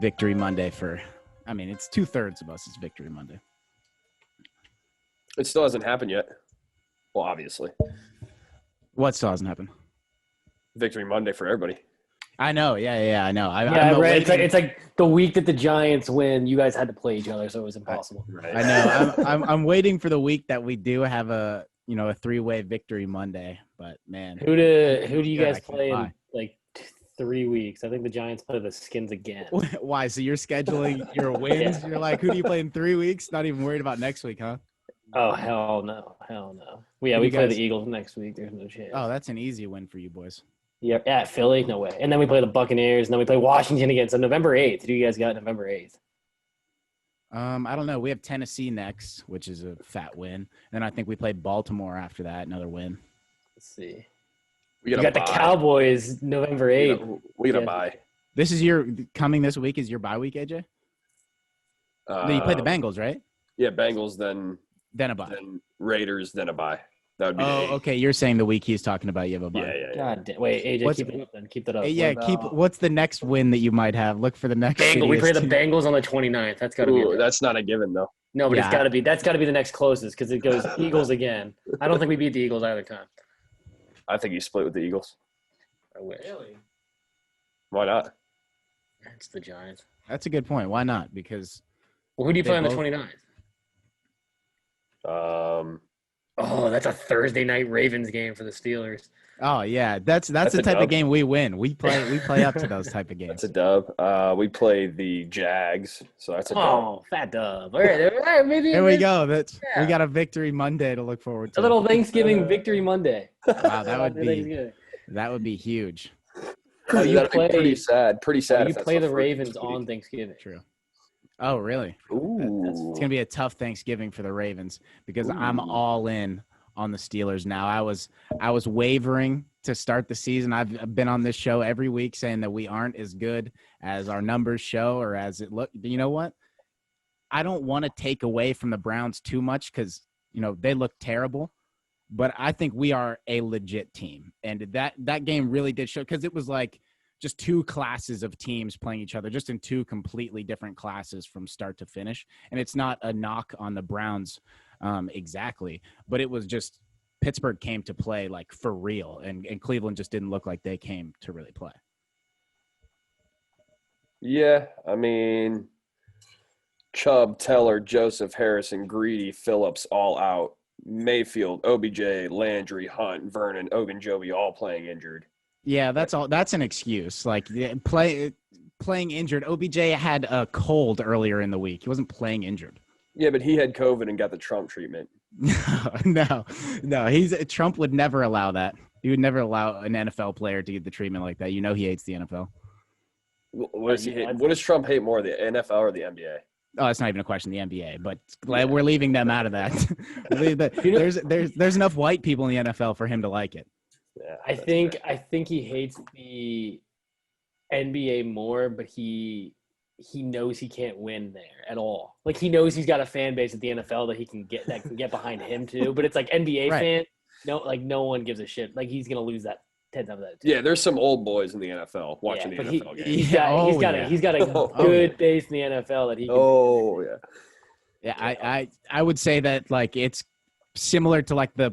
Victory Monday it's 2/3 of us. It's Victory Monday. It still hasn't happened yet. Well, obviously. What still hasn't happened? Victory Monday for everybody. I know. Yeah, I know. Yeah, right. It's like the week that the Giants win, you guys had to play each other, so it was impossible. Right. I know. I'm waiting for the week that we do have a three-way Victory Monday. But man, Who do you good, guys I can't play in lie. like 3 weeks? I think the Giants play the Skins again. Why? So you're scheduling your wins? Yeah. You're like, who do you play in 3 weeks? Not even worried about next week, huh? Oh hell no. We Who do you play the guys- Eagles next week. There's no chance. Oh, that's an easy win for you boys. Yeah, at Philly, no way. And then we play the Buccaneers, and then we play Washington again. So November 8th. Who do you guys got November 8th? I don't know. We have Tennessee next, which is a fat win. Then I think we play Baltimore after that, another win. Let's see. We You got the Cowboys November 8th. We got to Yeah. buy. This week is your bye week, AJ? No, you play the Bengals, right? Yeah, Bengals, then Then a bye. then Raiders, then a bye. That would be the Oh, eight. okay. You're saying the week he's talking about, you have a bye. Yeah. God damn. Wait, AJ, What's- keep it up then. Keep that up. Yeah, What about what's the next win that you might have? Look for the next Bengals. We play the shittiest team. Bengals on the 29th. That's got to Ooh, be that's not a given, though. no, but Yeah. that's got to be the next closest because it goes Eagles again. I don't think we beat the Eagles either time. I think you split with the Eagles. I wish. Why not? It's the Giants. That's a good point. Why not? Because Well, who do you They play on the both- 29th? Um, Oh, that's a Thursday night Ravens game for the Steelers. oh yeah, that's the a type of dub. game we win. We play up to those type of games. that's a dub. We play the Jags, so that's a dub. Oh, fat dub. All right, maybe There we go. We Yeah. got a Victory Monday to look forward to. a little Thanksgiving victory Monday. Wow, that would be Thanksgiving. huge. Oh, you That'd be play- pretty sad. Pretty sad. You if that's play the first Ravens week. on Thanksgiving. True. Oh, really? Ooh. It's gonna be a tough Thanksgiving for the Ravens because I'm Ooh. all in on the Steelers now. I was wavering to start the season. I've been on this show every week saying that we aren't as good as our numbers show or as it look. You know what? I don't want to take away from the Browns too much because they look terrible, but I think we are a legit team, and that game really did show because it was like just two classes of teams playing each other, just in two completely different classes from start to finish. And it's not a knock on the Browns exactly, but it was just Pittsburgh came to play like for real, and Cleveland just didn't look like they came to really play. Yeah, I mean, Chubb, Teller, Joseph, Harrison, Greedy, Phillips, all out. Mayfield, OBJ, Landry, Hunt, Vernon, Ogunjobi, all playing injured. Yeah, that's all. That's an excuse. Like playing injured. OBJ had a cold earlier in the week. He wasn't playing injured. Yeah, but he had COVID and got the Trump treatment. No. Trump would never allow that. He would never allow an NFL player to get the treatment like that. He hates the NFL. What does he hate? What does Trump hate more, the NFL or the NBA? Oh, that's not even a question. The NBA, but we're leaving them out of that. There's enough white people in the NFL for him to like it. Yeah, I think he hates the NBA more, but he knows he can't win there at all. Like he knows he's got a fan base at the NFL that can get behind him too. But it's like NBA Right. fan, no one gives a shit. Like he's gonna lose that 10 times out of 10. Yeah, there's some old boys in the NFL watching Yeah, the but NFL game. He's got a Oh, good yeah. base in the NFL that he can. Oh, yeah. Yeah, I would say that like it's similar to like the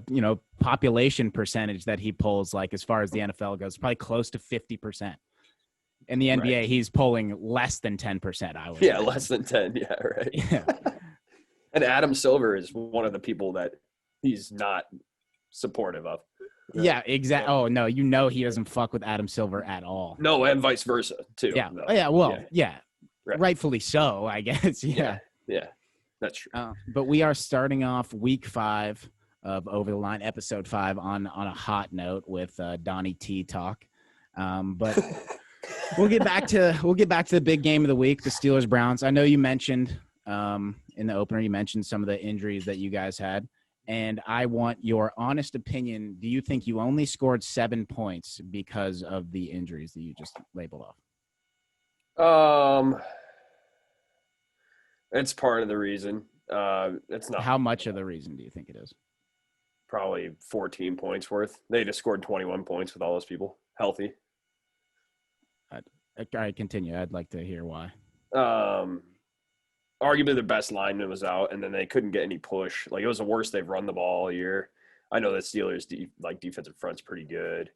population percentage that he pulls, like as far as the NFL goes, probably close to 50%. In the NBA, Right. he's pulling less than 10%. I would. Yeah, imagine. less than 10. Yeah, right. Yeah. And Adam Silver is one of the people that he's not supportive of. Yeah, exactly. Oh no, he doesn't fuck with Adam Silver at all. No, and vice versa, too. Yeah. No. Oh, yeah. Well, yeah. Right. Rightfully so, I guess. Yeah. Yeah, that's true. But we are starting off week 5 of Over the Line, episode 5, on a hot note with Donnie T talk. But we'll get back to the big game of the week, the Steelers Browns. I know you mentioned in the opener, you mentioned some of the injuries that you guys had, and I want your honest opinion. Do you think you only scored 7 points because of the injuries that you just labeled off? It's part of the reason. It's not How much of the reason do you think it is? probably 14 points worth. They just scored 21 points with all those people healthy. All right, continue. I'd like to hear why. Arguably their best lineman was out, and then they couldn't get any push. Like, it was the worst they've run the ball all year. I know that Steelers defensive front's pretty good.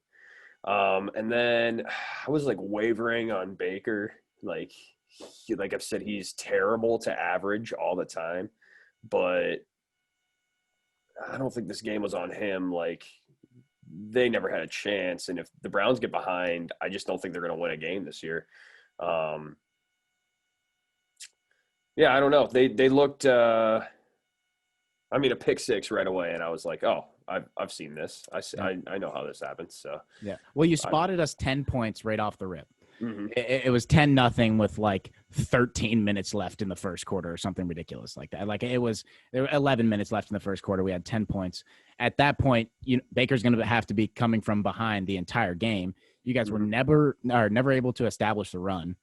And then I was like wavering on Baker. Like I've said, he's terrible to average all the time, but I don't think this game was on him. Like, they never had a chance. And if the Browns get behind, I just don't think they're going to win a game this year. Yeah, I don't know. They looked, a pick six right away, and I was like, oh, I've seen this. I know how this happens. So yeah. Well, you spotted us 10 points right off the rip. mm-hmm. It was 10-0 with like 13 minutes left in the first quarter or something ridiculous like that. Like, there were 11 minutes left in the first quarter. We had 10 points. At that point, Baker's going to have to be coming from behind the entire game. You guys were never able to establish the run.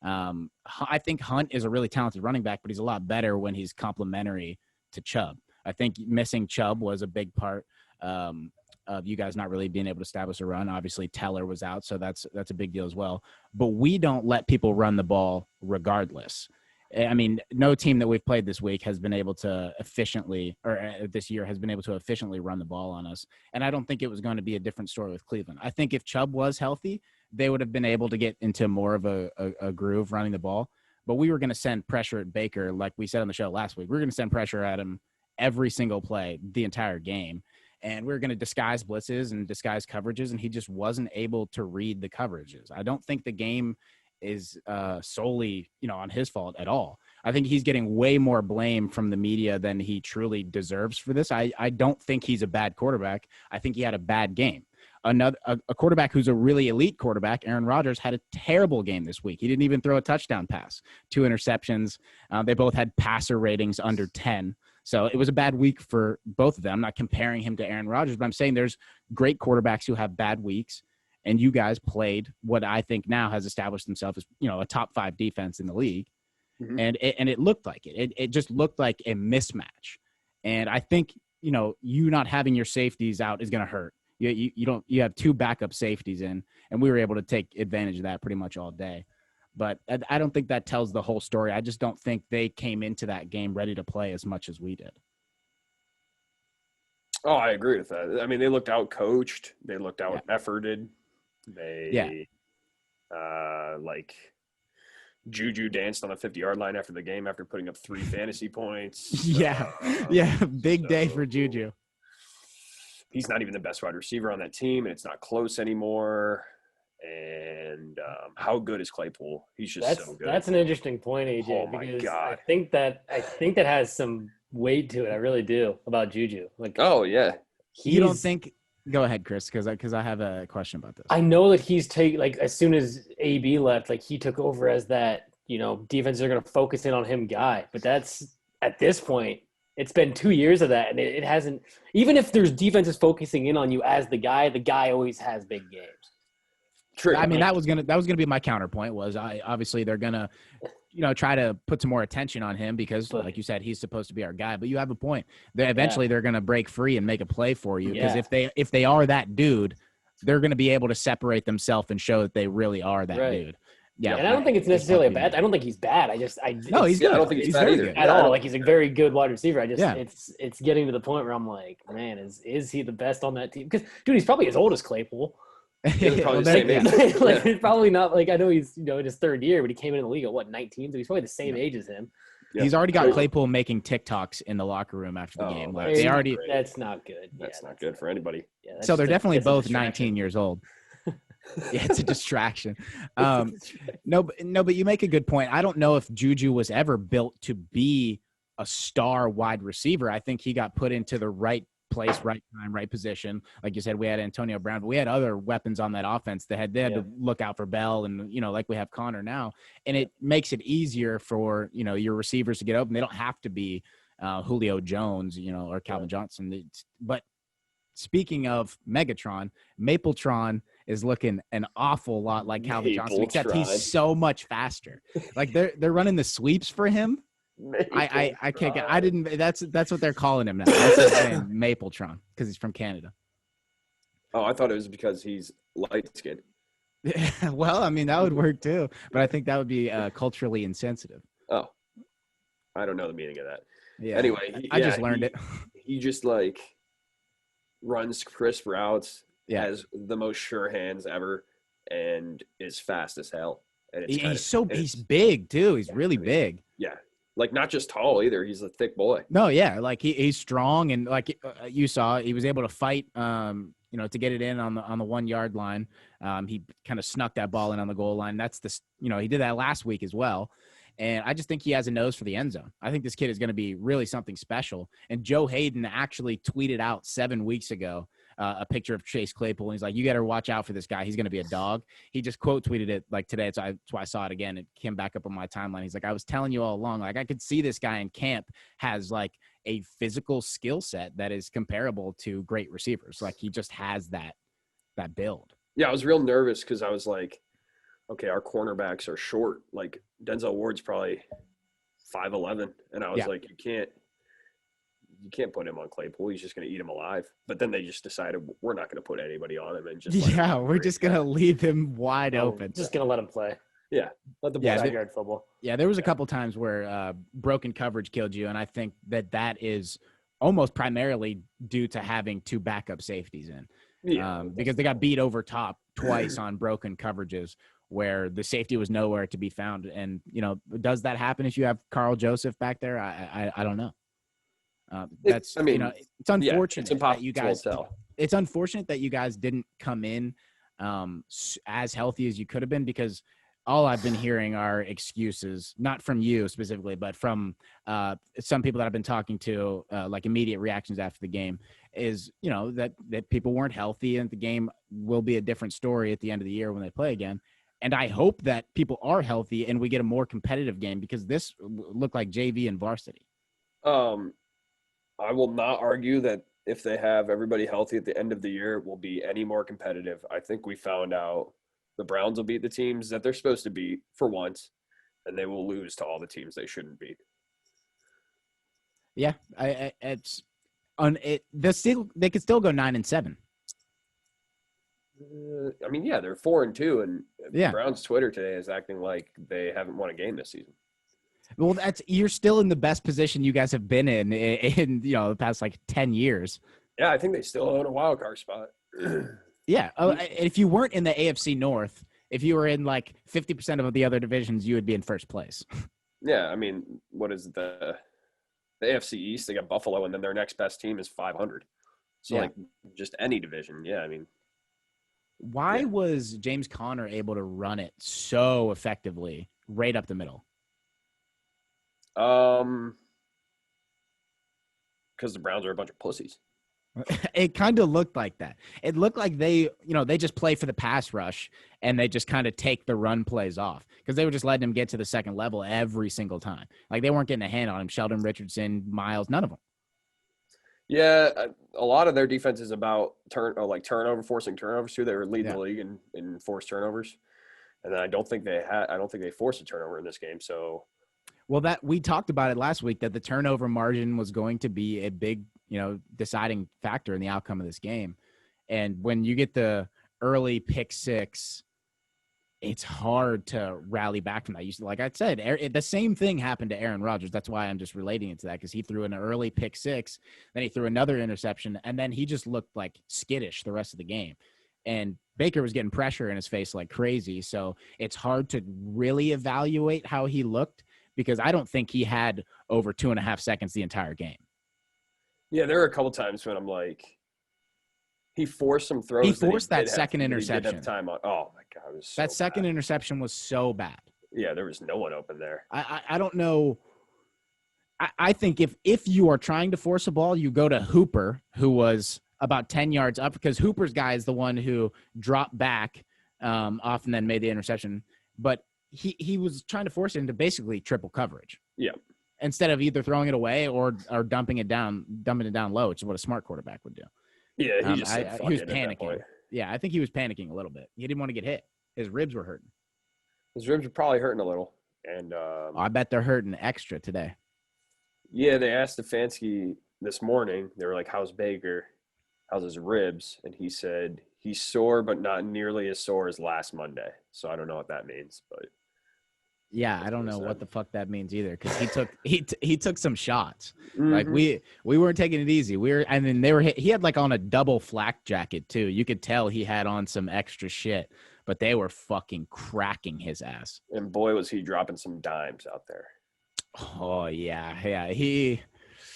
I think Hunt is a really talented running back, but he's a lot better when he's complementary to Chubb. I think missing Chubb was a big part of you guys not really being able to establish a run. Obviously, Teller was out, so that's a big deal as well. But we don't let people run the ball regardless. I mean, no team that we've played this week has been able to efficiently, or this year has been able to efficiently run the ball on us. And I don't think it was going to be a different story with Cleveland. I think if Chubb was healthy, they would have been able to get into more of a groove running the ball. But we were going to send pressure at Baker, like we said on the show last week. We were going to send pressure at him every single play, the entire game. And we were going to disguise blitzes and disguise coverages, and he just wasn't able to read the coverages. I don't think the game is solely, on his fault at all. I think he's getting way more blame from the media than he truly deserves for this. I don't think he's a bad quarterback. I think he had a bad game. A quarterback who's a really elite quarterback, Aaron Rodgers, had a terrible game this week. He didn't even throw a touchdown pass, 2 interceptions. They both had passer ratings under 10. So it was a bad week for both of them. I'm not comparing him to Aaron Rodgers, but I'm saying there's great quarterbacks who have bad weeks, and you guys played what I think now has established themselves as, a top 5 defense in the league. Mm-hmm. And it looked like it. It just looked like a mismatch. And I think, you not having your safeties out is going to hurt. You have 2 backup safeties in, and we were able to take advantage of that pretty much all day. But I don't think that tells the whole story. I just don't think they came into that game ready to play as much as we did. Oh, I agree with that. I mean, they looked out coached. They looked out efforted. Juju danced on the 50-yard line after the game after putting up 3 fantasy points. Big day for Juju. He's not even the best wide receiver on that team, and it's not close anymore. And how good is Claypool? He's just so good. That's an interesting point, AJ. Oh my because God. I think that has some weight to it. I really do about Juju. Like, oh yeah. You don't think? Go ahead, Chris, because I have a question about this. I know that he's as soon as AB left, like he took over as that, defenses are going to focus in on him guy. But that's at this point, it's been 2 years of that, and it hasn't. Even if there's defenses focusing in on you as the guy always has big games. True. I mean, that was gonna be my counterpoint. Was obviously they're gonna, try to put some more attention on him because, like you said, he's supposed to be our guy. But you have a point. Eventually they're gonna break free and make a play for you because if they are that dude, they're gonna be able to separate themselves and show that they really are that dude. Yeah, and I don't think it's necessarily bad. I don't think he's bad. He's good. I don't think he's bad either at all. Like, he's a very good wide receiver. It's getting to the point where I'm like, man, is he the best on that team? Because dude, he's probably as old as Claypool. It's probably not like, I know he's in his 3rd year, but he came in the league at 19, so he's probably the same age as him. Yeah. He's already got Claypool making TikToks in the locker room after the game. Like, that's not good. That's not good for anybody. Yeah, so they're definitely both 19 years old. Yeah, it's a distraction. No, but you make a good point. I don't know if Juju was ever built to be a star wide receiver. I think he got put into the right place, right time, right position. Like you said, we had Antonio Brown, but we had other weapons on that offense that they had to look out for Bell and, like we have Connor now. And it makes it easier for, your receivers to get open. They don't have to be Julio Jones, or Calvin Johnson. But speaking of Megatron, Mapletron is looking an awful lot like Calvin Johnson, except he's so much faster. Like they're running the sweeps for him. I can't get. I didn't. That's what they're calling him now. That's his name, Mapletron, because he's from Canada. Oh, I thought it was because he's light skinned. Well, I mean, that would work too, but I think that would be culturally insensitive. Oh, I don't know the meaning of that. Yeah. Anyway, I just learned it. he just like runs crisp routes, Yeah. has the most sure hands ever, and is fast as hell. And it's He's big too. He's really big. Yeah, like not just tall either. He's a thick boy. No, yeah, like he's strong, and like you saw, he was able to fight. To get it in on the 1 yard line. He kind of snuck that ball in on the goal line. That's he did that last week as well. And I just think he has a nose for the end zone. I think this kid is going to be really something special. And Joe Hayden actually tweeted out 7 weeks ago a picture of Chase Claypool. And he's like, you got to watch out for this guy. He's going to be a dog. He just quote tweeted it like today. That's why I saw it again. It came back up on my timeline. He's like, I was telling you all along, like I could see this guy in camp has like a physical skill set that is comparable to great receivers. Like he just has that build. Yeah, I was real nervous because I was like, okay, our cornerbacks are short. Like Denzel Ward's probably 5'11", and I was like, you can't put him on Claypool. He's just going to eat him alive. But then they just decided we're not going to put anybody on him and just we're just going to leave him wide open. Just going to let him play. Yeah, let the backyard football. Yeah, there was a couple times where broken coverage killed you, and I think that is almost primarily due to having 2 backup safeties in. Because they got beat over top twice on broken coverages where the safety was nowhere to be found. And, does that happen if you have Carl Joseph back there? I don't know. It's unfortunate that you guys it's unfortunate that you guys didn't come in as healthy as you could have been, because all I've been hearing are excuses, not from you specifically, but from some people that I've been talking to, like immediate reactions after the game, is, that people weren't healthy, and the game will be a different story at the end of the year when they play again. And I hope that people are healthy and we get a more competitive game, because this looked like JV and varsity. I will not argue that if they have everybody healthy at the end of the year, it will be any more competitive. I think we found out the Browns will beat the teams that they're supposed to beat for once, and they will lose to all the teams they shouldn't beat. Yeah, they could still go 9-7. I mean, yeah, they're 4-2, and yeah. Browns Twitter today is acting like they haven't won a game this season. Well, you're still in the best position you guys have been in the past like 10 years. Yeah, I think they still own a wild card spot. Yeah, if you weren't in the AFC North, if you were in like 50% of the other divisions, you would be in first place. Yeah, I mean, what is the AFC East? They got Buffalo, and then their next best team is 500. So, like, just any division. Yeah, I mean. Why was James Conner able to run it so effectively right up the middle? Because the Browns are a bunch of pussies. It kind of looked like that. It looked like they just play for the pass rush, and they just kind of take the run plays off, because they were just letting him get to the second level every single time. Like they weren't getting a hand on him. Sheldon Richardson, Miles, none of them. Yeah, a lot of their defense is about forcing turnovers too. They were leading the league in forced turnovers, and then I don't think they forced a turnover in this game. So, well, that we talked about it last week, that the turnover margin was going to be a big, deciding factor in the outcome of this game. And when you get the early pick six, it's hard to rally back from that. Like I said, the same thing happened to Aaron Rodgers. That's why I'm just relating it to that, because he threw an early pick six, then he threw another interception, and then he just looked like skittish the rest of the game. And Baker was getting pressure in his face like crazy, so it's hard to really evaluate how he looked, because I don't think he had over 2.5 seconds the entire game. Yeah, there were a couple times when I'm like, he forced some throws. He forced that second interception. Time on. Oh my God, it was so that second bad. Interception was so bad. Yeah, there was no one open there. I don't know. I think if you are trying to force a ball, you go to Hooper, who was about 10 yards up, because Hooper's guy is the one who dropped back off and then made the interception. But he was trying to force it into basically triple coverage. Yeah. Instead of either throwing it away or dumping it down low, which is what a smart quarterback would do. Yeah, he just he was panicking. Yeah, I think he was panicking a little bit. He didn't want to get hit. His ribs were hurting. His ribs were probably hurting a little. And I bet they're hurting extra today. Yeah, they asked Stefanski this morning. They were like, "How's Baker?" how's his ribs? And he said he's sore, but not nearly as sore as last Monday. So I don't know what that means, but Yeah, I don't know what the fuck that means either, because he took some shots. Like Mhm. we weren't taking it easy. And then they were he had like on a double flak jacket too. You could tell he had on some extra shit, but they were fucking cracking his ass. And boy, was he dropping some dimes out there. Oh yeah,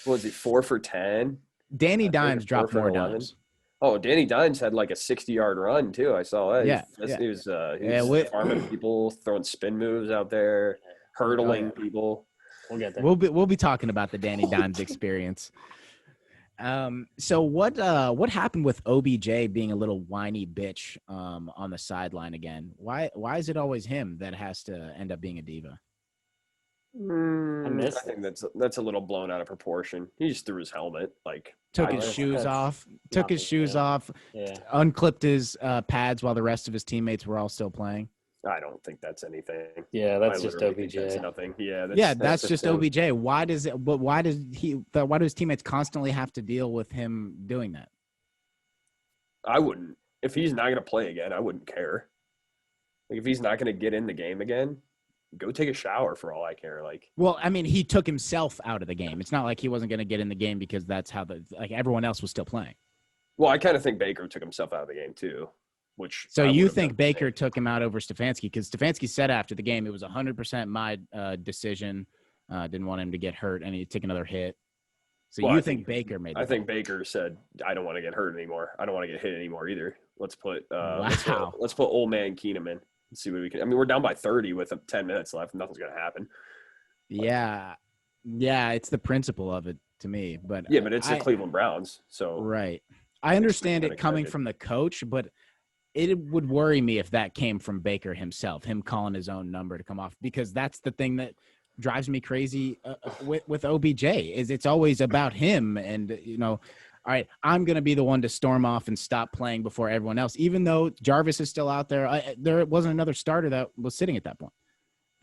What was he, 4 for 10? Danny I think Dimes it's dropped 4 for more 11. dimes. Oh, Danny Dimes had like a 60-yard run too. I saw that. Yeah, He was Yeah, we- farming people, throwing spin moves out there, hurdling Oh, yeah. people. We'll get there. We'll be talking about the Danny Dimes experience. So what happened with OBJ being a little whiny bitch on the sideline again? Why is it always him that has to end up being a diva? I think that's a little blown out of proportion. He just threw his helmet, like Took I his just- shoes off, Yeah. unclipped his pads while the rest of his teammates were all still playing. I don't think that's anything. Yeah, I that's just literally think OBJ. That's nothing. Yeah, That's just him. OBJ. Why do his teammates constantly have to deal with him doing that? I wouldn't. If he's not going to play again, I wouldn't care. Like if he's not going to get in the game again, go take a shower for all I care. Like, Well, I mean, he took himself out of the game. It's not like he wasn't going to get in the game because that's how everyone else was still playing. well, I kind of think Baker took himself out of the game too. Which So I you would've think done the Baker same. took him out over Stefanski? Because Stefanski said after the game it was 100% my decision. Didn't want him to get hurt, and he'd take another hit. So Well, you I think think- Baker made? I think Baker said, "I don't want to get hurt anymore. I don't want to get hit anymore either. Let's put let's Wow. put old man Keenum in and see what we can. I mean, we're down by 30 with 10 minutes left. Nothing's going to happen. Yeah, it's the principle of it to me. But Yeah, but it's the Cleveland Browns, so right. I understand it coming unexpected. from the coach, but it would worry me if that came from Baker himself, him calling his own number to come off, because that's the thing that drives me crazy with OBJ is it's always about him. And, all right, I'm going to be the one to storm off and stop playing before everyone else, even though Jarvis is still out there. There wasn't another starter that was sitting at that point.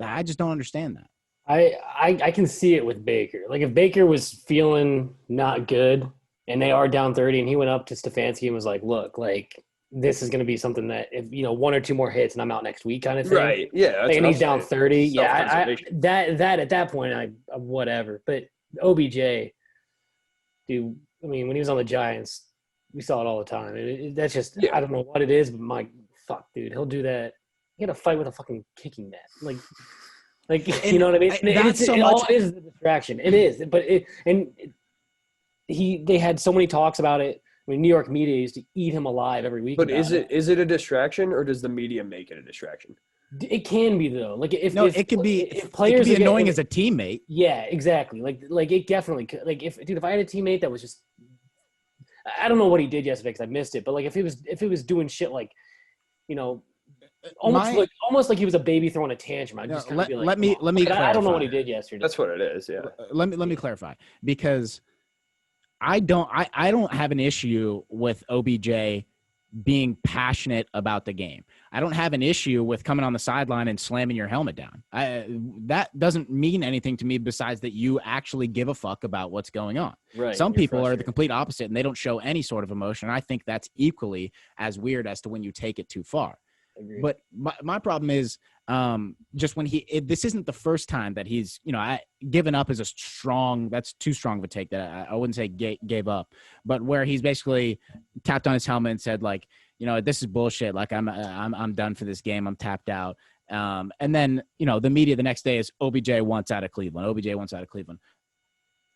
I just don't understand that. I can see it with Baker. Like if Baker was feeling not good and they are down 30 and he went up to Stefanski and was like, look, like this is going to be something that if, one or two more hits and I'm out next week kind of thing. right. Yeah, that's Like, what and I'm he's down saying. 30. Yeah, Self-preservation. that at that point, I whatever. But OBJ, dude, I mean, when he was on the Giants, we saw it all the time. That's just, Yeah. I don't know what it is, but my fuck, dude, he'll do that. He had a fight with a fucking kicking net. Like you know what I mean? That's so it much- all is a distraction. It is, but they had so many talks about it. I mean, New York media used to eat him alive every week. But about is it a distraction or does the media make it a distraction? It can be though. Like if It could be if players it could be are annoying getting- as a teammate. Yeah, exactly. Like it definitely could. Like if I had a teammate that was just, I don't know what he did yesterday because I missed it. But like if it was doing shit like, almost like he was a baby throwing a tantrum. I'd just kind of be like, let me I don't know what clarify. he did yesterday. That's what it is. Yeah. Let me clarify, because I don't have an issue with OBJ being passionate about the game. I don't have an issue with coming on the sideline and slamming your helmet down. That doesn't mean anything to me besides that you actually give a fuck about what's going on. Right. Some you're people are the frustrated. complete opposite and they don't show any sort of emotion. I think that's equally as weird as to when you take it too far. Agreed. But my problem is just when this isn't the first time that he's, given up is that's too strong of a take that I wouldn't say gave up, but where he's basically tapped on his helmet and said like, this is bullshit. Like I'm done for this game. I'm tapped out. And then, the media the next day is OBJ wants out of Cleveland. OBJ wants out of Cleveland.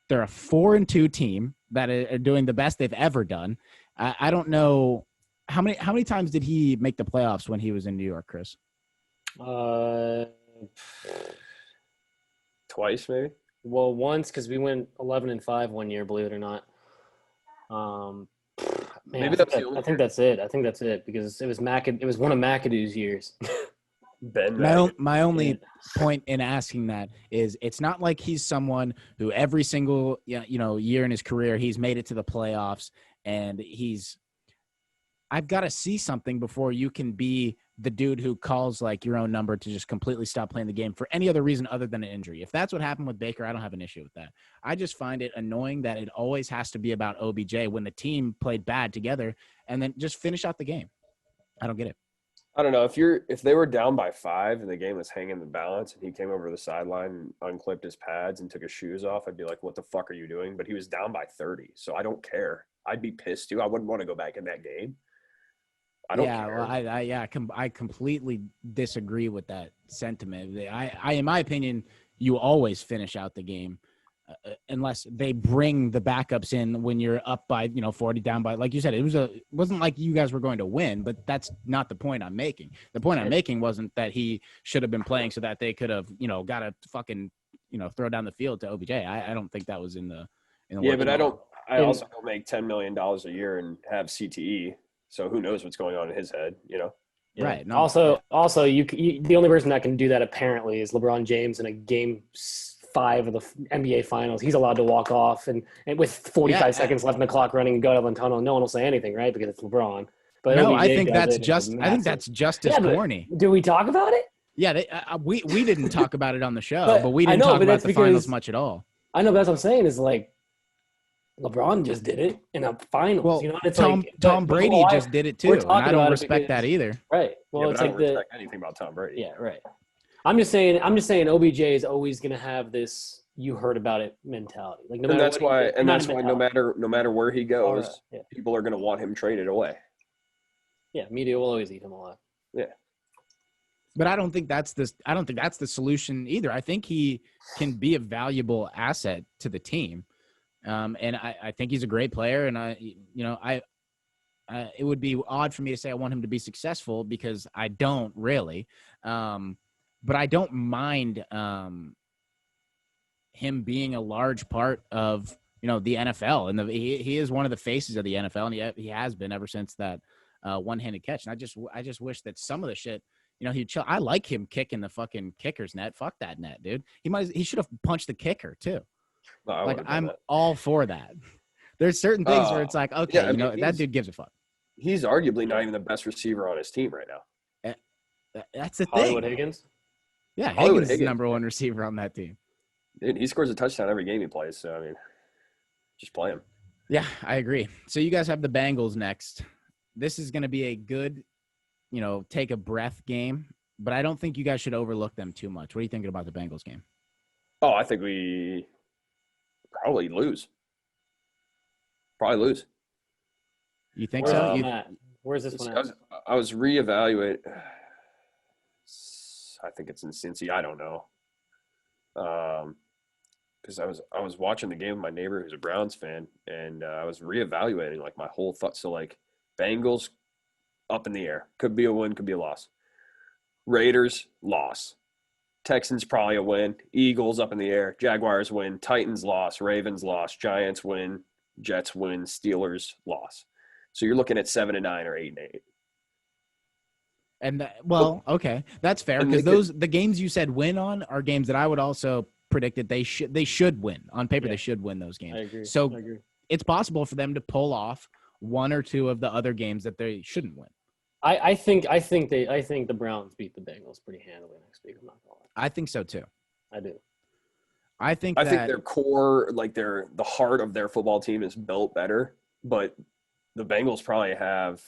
They're a 4-2 team that are doing the best they've ever done. I don't know. How many times did he make the playoffs when he was in New York, Chris? Twice maybe. Well, once because we went 11-5 one year, believe it or not. Maybe that's the only I think that's it. I think that's it because it was It was one of McAdoo's years. Ben. My only point in asking that is it's not like he's someone who every single year in his career he's made it to the playoffs and he's I've got to see something before you can be the dude who calls like your own number to just completely stop playing the game for any other reason other than an injury. If that's what happened with Baker, I don't have an issue with that. I just find it annoying that it always has to be about OBJ when the team played bad together and then just finish out the game. I don't get it. I don't know if they were down by 5 and the game was hanging in the balance and he came over the sideline and unclipped his pads and took his shoes off, I'd be like, what the fuck are you doing? But he was down by 30, so I don't care. I'd be pissed too. I wouldn't want to go back in that game. I don't care. Well, I completely disagree with that sentiment. I in my opinion, you always finish out the game unless they bring the backups in when you're up by 40 down by, like you said, it wasn't like you guys were going to win, but that's not the point I'm making. The point I'm making wasn't that he should have been playing so that they could have got to fucking throw down the field to OBJ. I don't think that was in the yeah, but I also don't make $10 million a year and have CTE. So who knows what's going on in his head, Yeah. Right. No, also, you the only person that can do that apparently is LeBron James in a game 5 of the NBA Finals. He's allowed to walk off and with 45 seconds left in the clock running and go to the tunnel. No one will say anything, right? Because it's LeBron. But no, OBJ I think does that's it, just. I think that's just as corny. Do we talk about it? Yeah, we didn't talk about it on the show, But but we I didn't know, talk but about that's the finals because- much at all. I know, but that's what I'm saying is like LeBron just did it in a finals. Well, It's Tom Brady why- just did it too, we're and talking I don't about it respect because- that either. right. Well, yeah, it's but I like don't the respect anything about Tom Brady. yeah, right. I'm just saying OBJ is always going to have this "you heard about it" mentality. Like no And matter that's what why, he did, and not that's a why mentality. no matter where he goes, Yeah. people are going to want him traded away. Yeah, media will always eat him alive. But I don't think that's the solution either. I think he can be a valuable asset to the team, and I think he's a great player. And it would be odd for me to say I want him to be successful because I don't really, but I don't mind him being a large part of the NFL, and he is one of the faces of the NFL, and he has been ever since that one-handed catch. And I just wish that some of the shit. He'd chill. I like him kicking the fucking kicker's net. Fuck that net, dude. He should have punched the kicker too. No, I would've done I'm that. all for that. There's certain things where it's like, okay, yeah, I mean, that dude gives a fuck. He's arguably not even the best receiver on his team right now. That's the Hollywood thing. Higgins. Yeah, Hollywood Higgins is the Higgins. number one receiver on that team. Dude, he scores a touchdown every game he plays. So I mean, just play him. Yeah, I agree. So you guys have the Bengals next. This is going to be a good, take a breath game, but I don't think you guys should overlook them too much. What are you thinking about the Bengals game? Oh, I think we probably lose. Probably lose. You think Where's so? this You, one at? Where's this one at? I was reevaluating. I think it's in Cincy. I don't know. Because I was watching the game with my neighbor who's a Browns fan, and I was reevaluating like my whole thought. So like Bengals up in the air, could be a win, could be a loss. Raiders loss. Texans probably a win. Eagles up in the air. Jaguars win. Titans loss. Ravens loss. Giants win. Jets win. Steelers loss. So you're looking at 7-9 or 8-8. and okay, that's fair And because the games you said win on are games that I would also predict that they should win on paper. Yeah. They should win those games. I agree. So I agree. it's possible for them to pull off one or two of the other games that they shouldn't win. I think the Browns beat the Bengals pretty handily next week. I'm not gonna lie. I think so too. I do. I think their core, like the heart of their football team is built better, but the Bengals probably have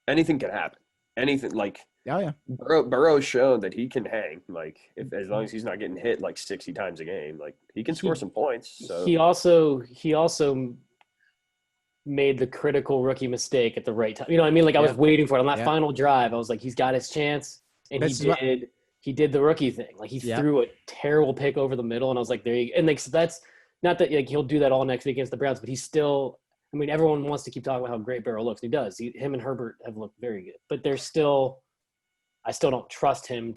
anything can happen. Anything like oh yeah. Burrow's shown that he can hang. Like as long as he's not getting hit like 60 times a game, like he can score some points. So He also made the critical rookie mistake at the right time. You know what I mean? Like I was waiting for it on that final drive. I was like, he's got his chance, and he did the rookie thing. Like he threw a terrible pick over the middle, and I was like, there you go. And like so that's not that like he'll do that all next week against the Browns, but he's still. I mean, everyone wants to keep talking about how great Burrow looks. He does. Him and Herbert have looked very good, but I still don't trust him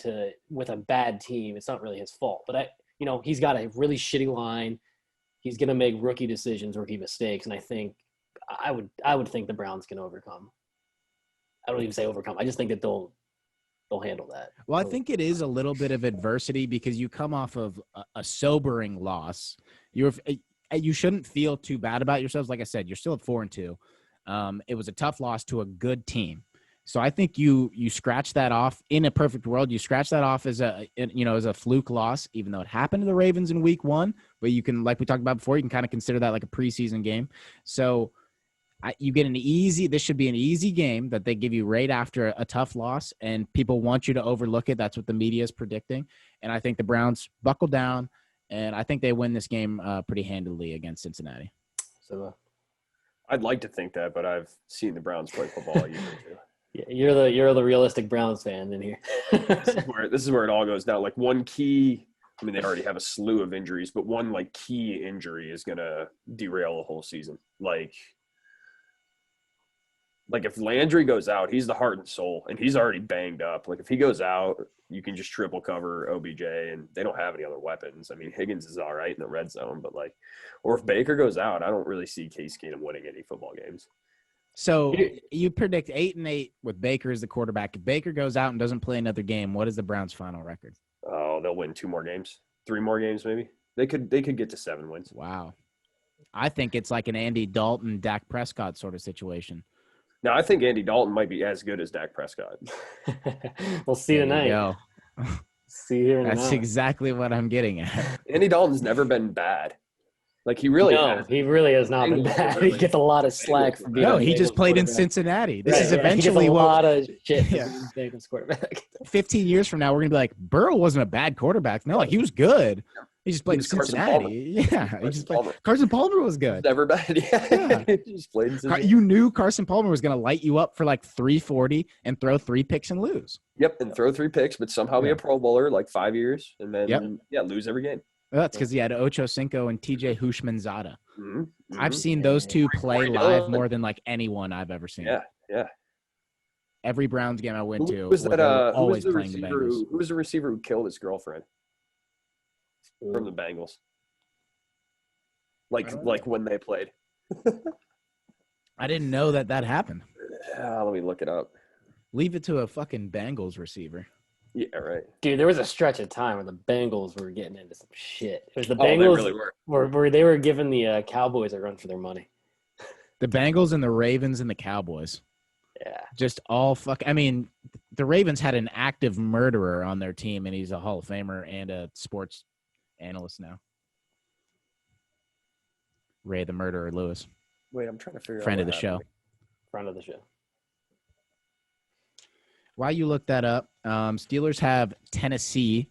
with a bad team. It's not really his fault, but he's got a really shitty line. He's going to make rookie decisions, rookie mistakes, and I think I would think the Browns can overcome. I don't even say overcome. I just think that they'll handle that. Well, I think it is a little bit of adversity because you come off of a sobering loss. You shouldn't feel too bad about yourselves. Like I said, you're still at 4-2. It was a tough loss to a good team. So I think you scratch that off. In a perfect world, you scratch that off as a fluke loss, even though it happened to the Ravens in week 1. But you can, like we talked about before, you can kind of consider that like a preseason game. So you get this should be an easy game that they give you right after a tough loss, and people want you to overlook it. That's what the media is predicting. And I think the Browns buckle down, and I think they win this game pretty handily against Cincinnati. So I'd like to think that, but I've seen the Browns play football a year or two. yeah, you're the realistic Browns fan in here. This is where it all goes down. Like one key, I mean, they already have a slew of injuries, but one like key injury is gonna derail the whole season. Like if Landry goes out, he's the heart and soul, and he's already banged up. Like if he goes out, you can just triple cover OBJ, and they don't have any other weapons. I mean, Higgins is all right in the red zone, but or if Baker goes out, I don't really see Case Keenum winning any football games. So you predict 8-8 with Baker as the quarterback. If Baker goes out and doesn't play another game, what is the Browns' final record? Oh, they'll win 2 more games, 3 more games maybe. They could get to 7 wins. Wow. I think it's like an Andy Dalton, Dak Prescott sort of situation. Now, I think Andy Dalton might be as good as Dak Prescott. We'll see tonight. Go. See here tonight. That's exactly what I'm getting at. Andy Dalton's never been bad. Like he really has. He really has not been bad. He gets a lot of slack for being. No, he just played in Cincinnati. This is eventually he gets a what lot of shit for Yeah. being Bengals quarterback. 15 years from now we're gonna be like, Burrow wasn't a bad quarterback. No, he was good. He just played in was Carson Cincinnati. Yeah, he just played. Palmer. Carson Palmer was good. Never bad. Yeah. He just played in Cincinnati. You knew Carson Palmer was gonna light you up for like 340 and throw 3 picks and lose. Yep, and throw 3 picks, but somehow be Yeah. a Pro Bowler like 5 years, and then lose every game. Well, that's because he had Ocho Cinco and TJ Hushmanzada. Mm-hmm. I've seen those two play Corey live Dillon. more than like anyone I've ever seen. Yeah. Every Browns game I went to, Who was they were that? Who was always the playing the receiver? Bengals. Who was the receiver who killed his girlfriend from the Bengals? Like when they played. I didn't know that happened. Let me look it up. Leave it to a fucking Bengals receiver. Yeah, right. Dude, there was a stretch of time where the Bengals were getting into some shit. It was the Oh, they Bengals really were. where they were giving the Cowboys a run for their money. The Bengals and the Ravens and the Cowboys. Yeah. Just all fuck. I mean, the Ravens had an active murderer on their team, and he's a Hall of Famer and a sports analyst now. Ray the Murderer Lewis, Wait, I'm trying to figure out. friend of what the show. happened. Front of the show. While you look that up, Steelers have Tennessee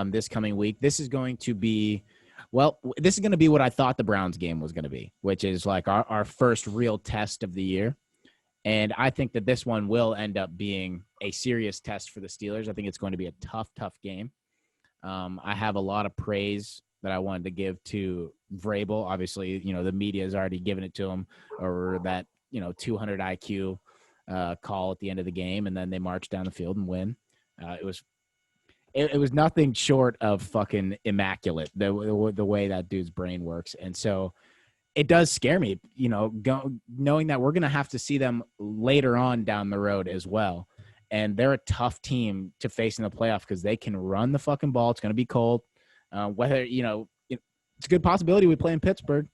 this coming week. This is going to be what I thought the Browns game was going to be, which is like our first real test of the year. And I think that this one will end up being a serious test for the Steelers. I think it's going to be a tough game. I have a lot of praise that I wanted to give to Vrabel. Obviously, the media has already given it to him, or that, 200 IQ call at the end of the game, and then they march down the field and win. It was nothing short of fucking immaculate, the way that dude's brain works. And so it does scare me, knowing that we're going to have to see them later on down the road as well. And they're a tough team to face in the playoff because they can run the fucking ball. It's going to be cold. Whether, it's a good possibility we play in Pittsburgh.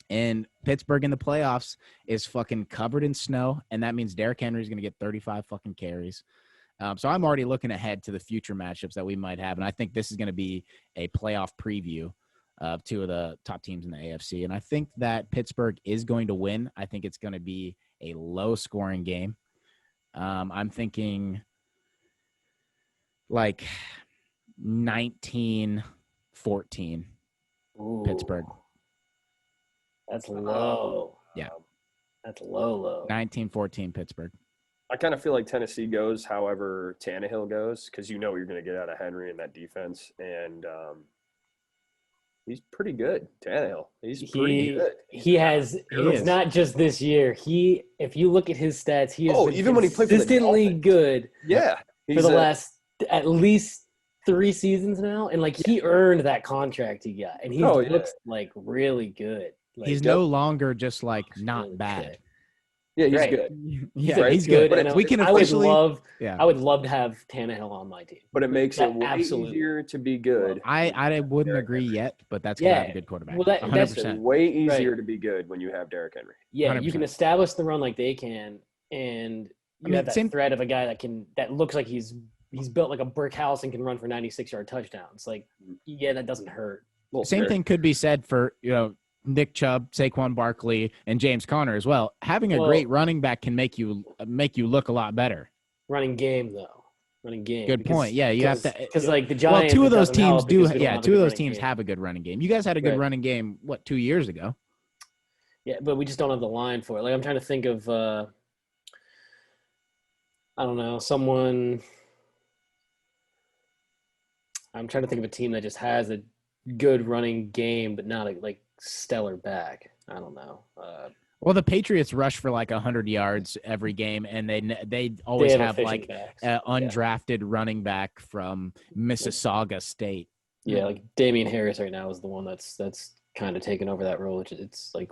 And Pittsburgh in the playoffs is fucking covered in snow, and that means Derrick Henry is going to get 35 fucking carries. So I'm already looking ahead to the future matchups that we might have, and I think this is going to be a playoff preview of 2 of the top teams in the AFC. And I think that Pittsburgh is going to win. I think it's going to be a low-scoring game. I'm thinking like 19-14 Pittsburgh. That's low. Yeah. That's low. 19-14 Pittsburgh. I kind of feel like Tennessee goes however Tannehill goes, because what you're going to get out of Henry in that defense. And he's pretty good, Tannehill. He's pretty good. It's not just this year. If you look at his stats, he has been even when he played for the consistently Dolphins. good Yeah. for the last at least 3 seasons now. And he earned that contract he got. And he looks like really good. He's no longer just like not really bad. good. Yeah, he's Great. good. Yeah, Right? he's good. But and it- We can I would officially. love Yeah. I would love to have Tannehill on my team. But it makes Yeah, it way absolutely. easier to be good. I wouldn't Derrick agree Henry. yet, but that's because I have a Yeah. good quarterback. Well, that- that's- It's 100%. way easier to be good when you have Derrick Henry. Yeah, you can 100%. establish the run like they can, and you I mean, have that same- threat of a guy that looks like he's built like a brick house and can run for 96-yard touchdowns. Like, yeah, that doesn't hurt. Well, Same sure. thing could be said for Nick Chubb, Saquon Barkley, and James Conner as well. Having a Well- great running back can make you look a lot better. Running game though, running game. Good point. Yeah, you have to because like the Well, Giants. two it of those doesn't help teams do. because we don't Yeah, have a two of good those running teams game. have a good running game. You guys had a good Right. running game. What, 2 years ago? Yeah, but we just don't have the line for it. Like I'm trying to think of, I don't know, someone. I'm trying to think of a team that just has a good running game, but not a like stellar back. I don't know. Well, the Patriots rush for like 100 yards every game, and they They always have efficient like backs. an undrafted running back from Mississauga State. Yeah, like Damian Harris right now is the one that's kind of taken over that role. It's like,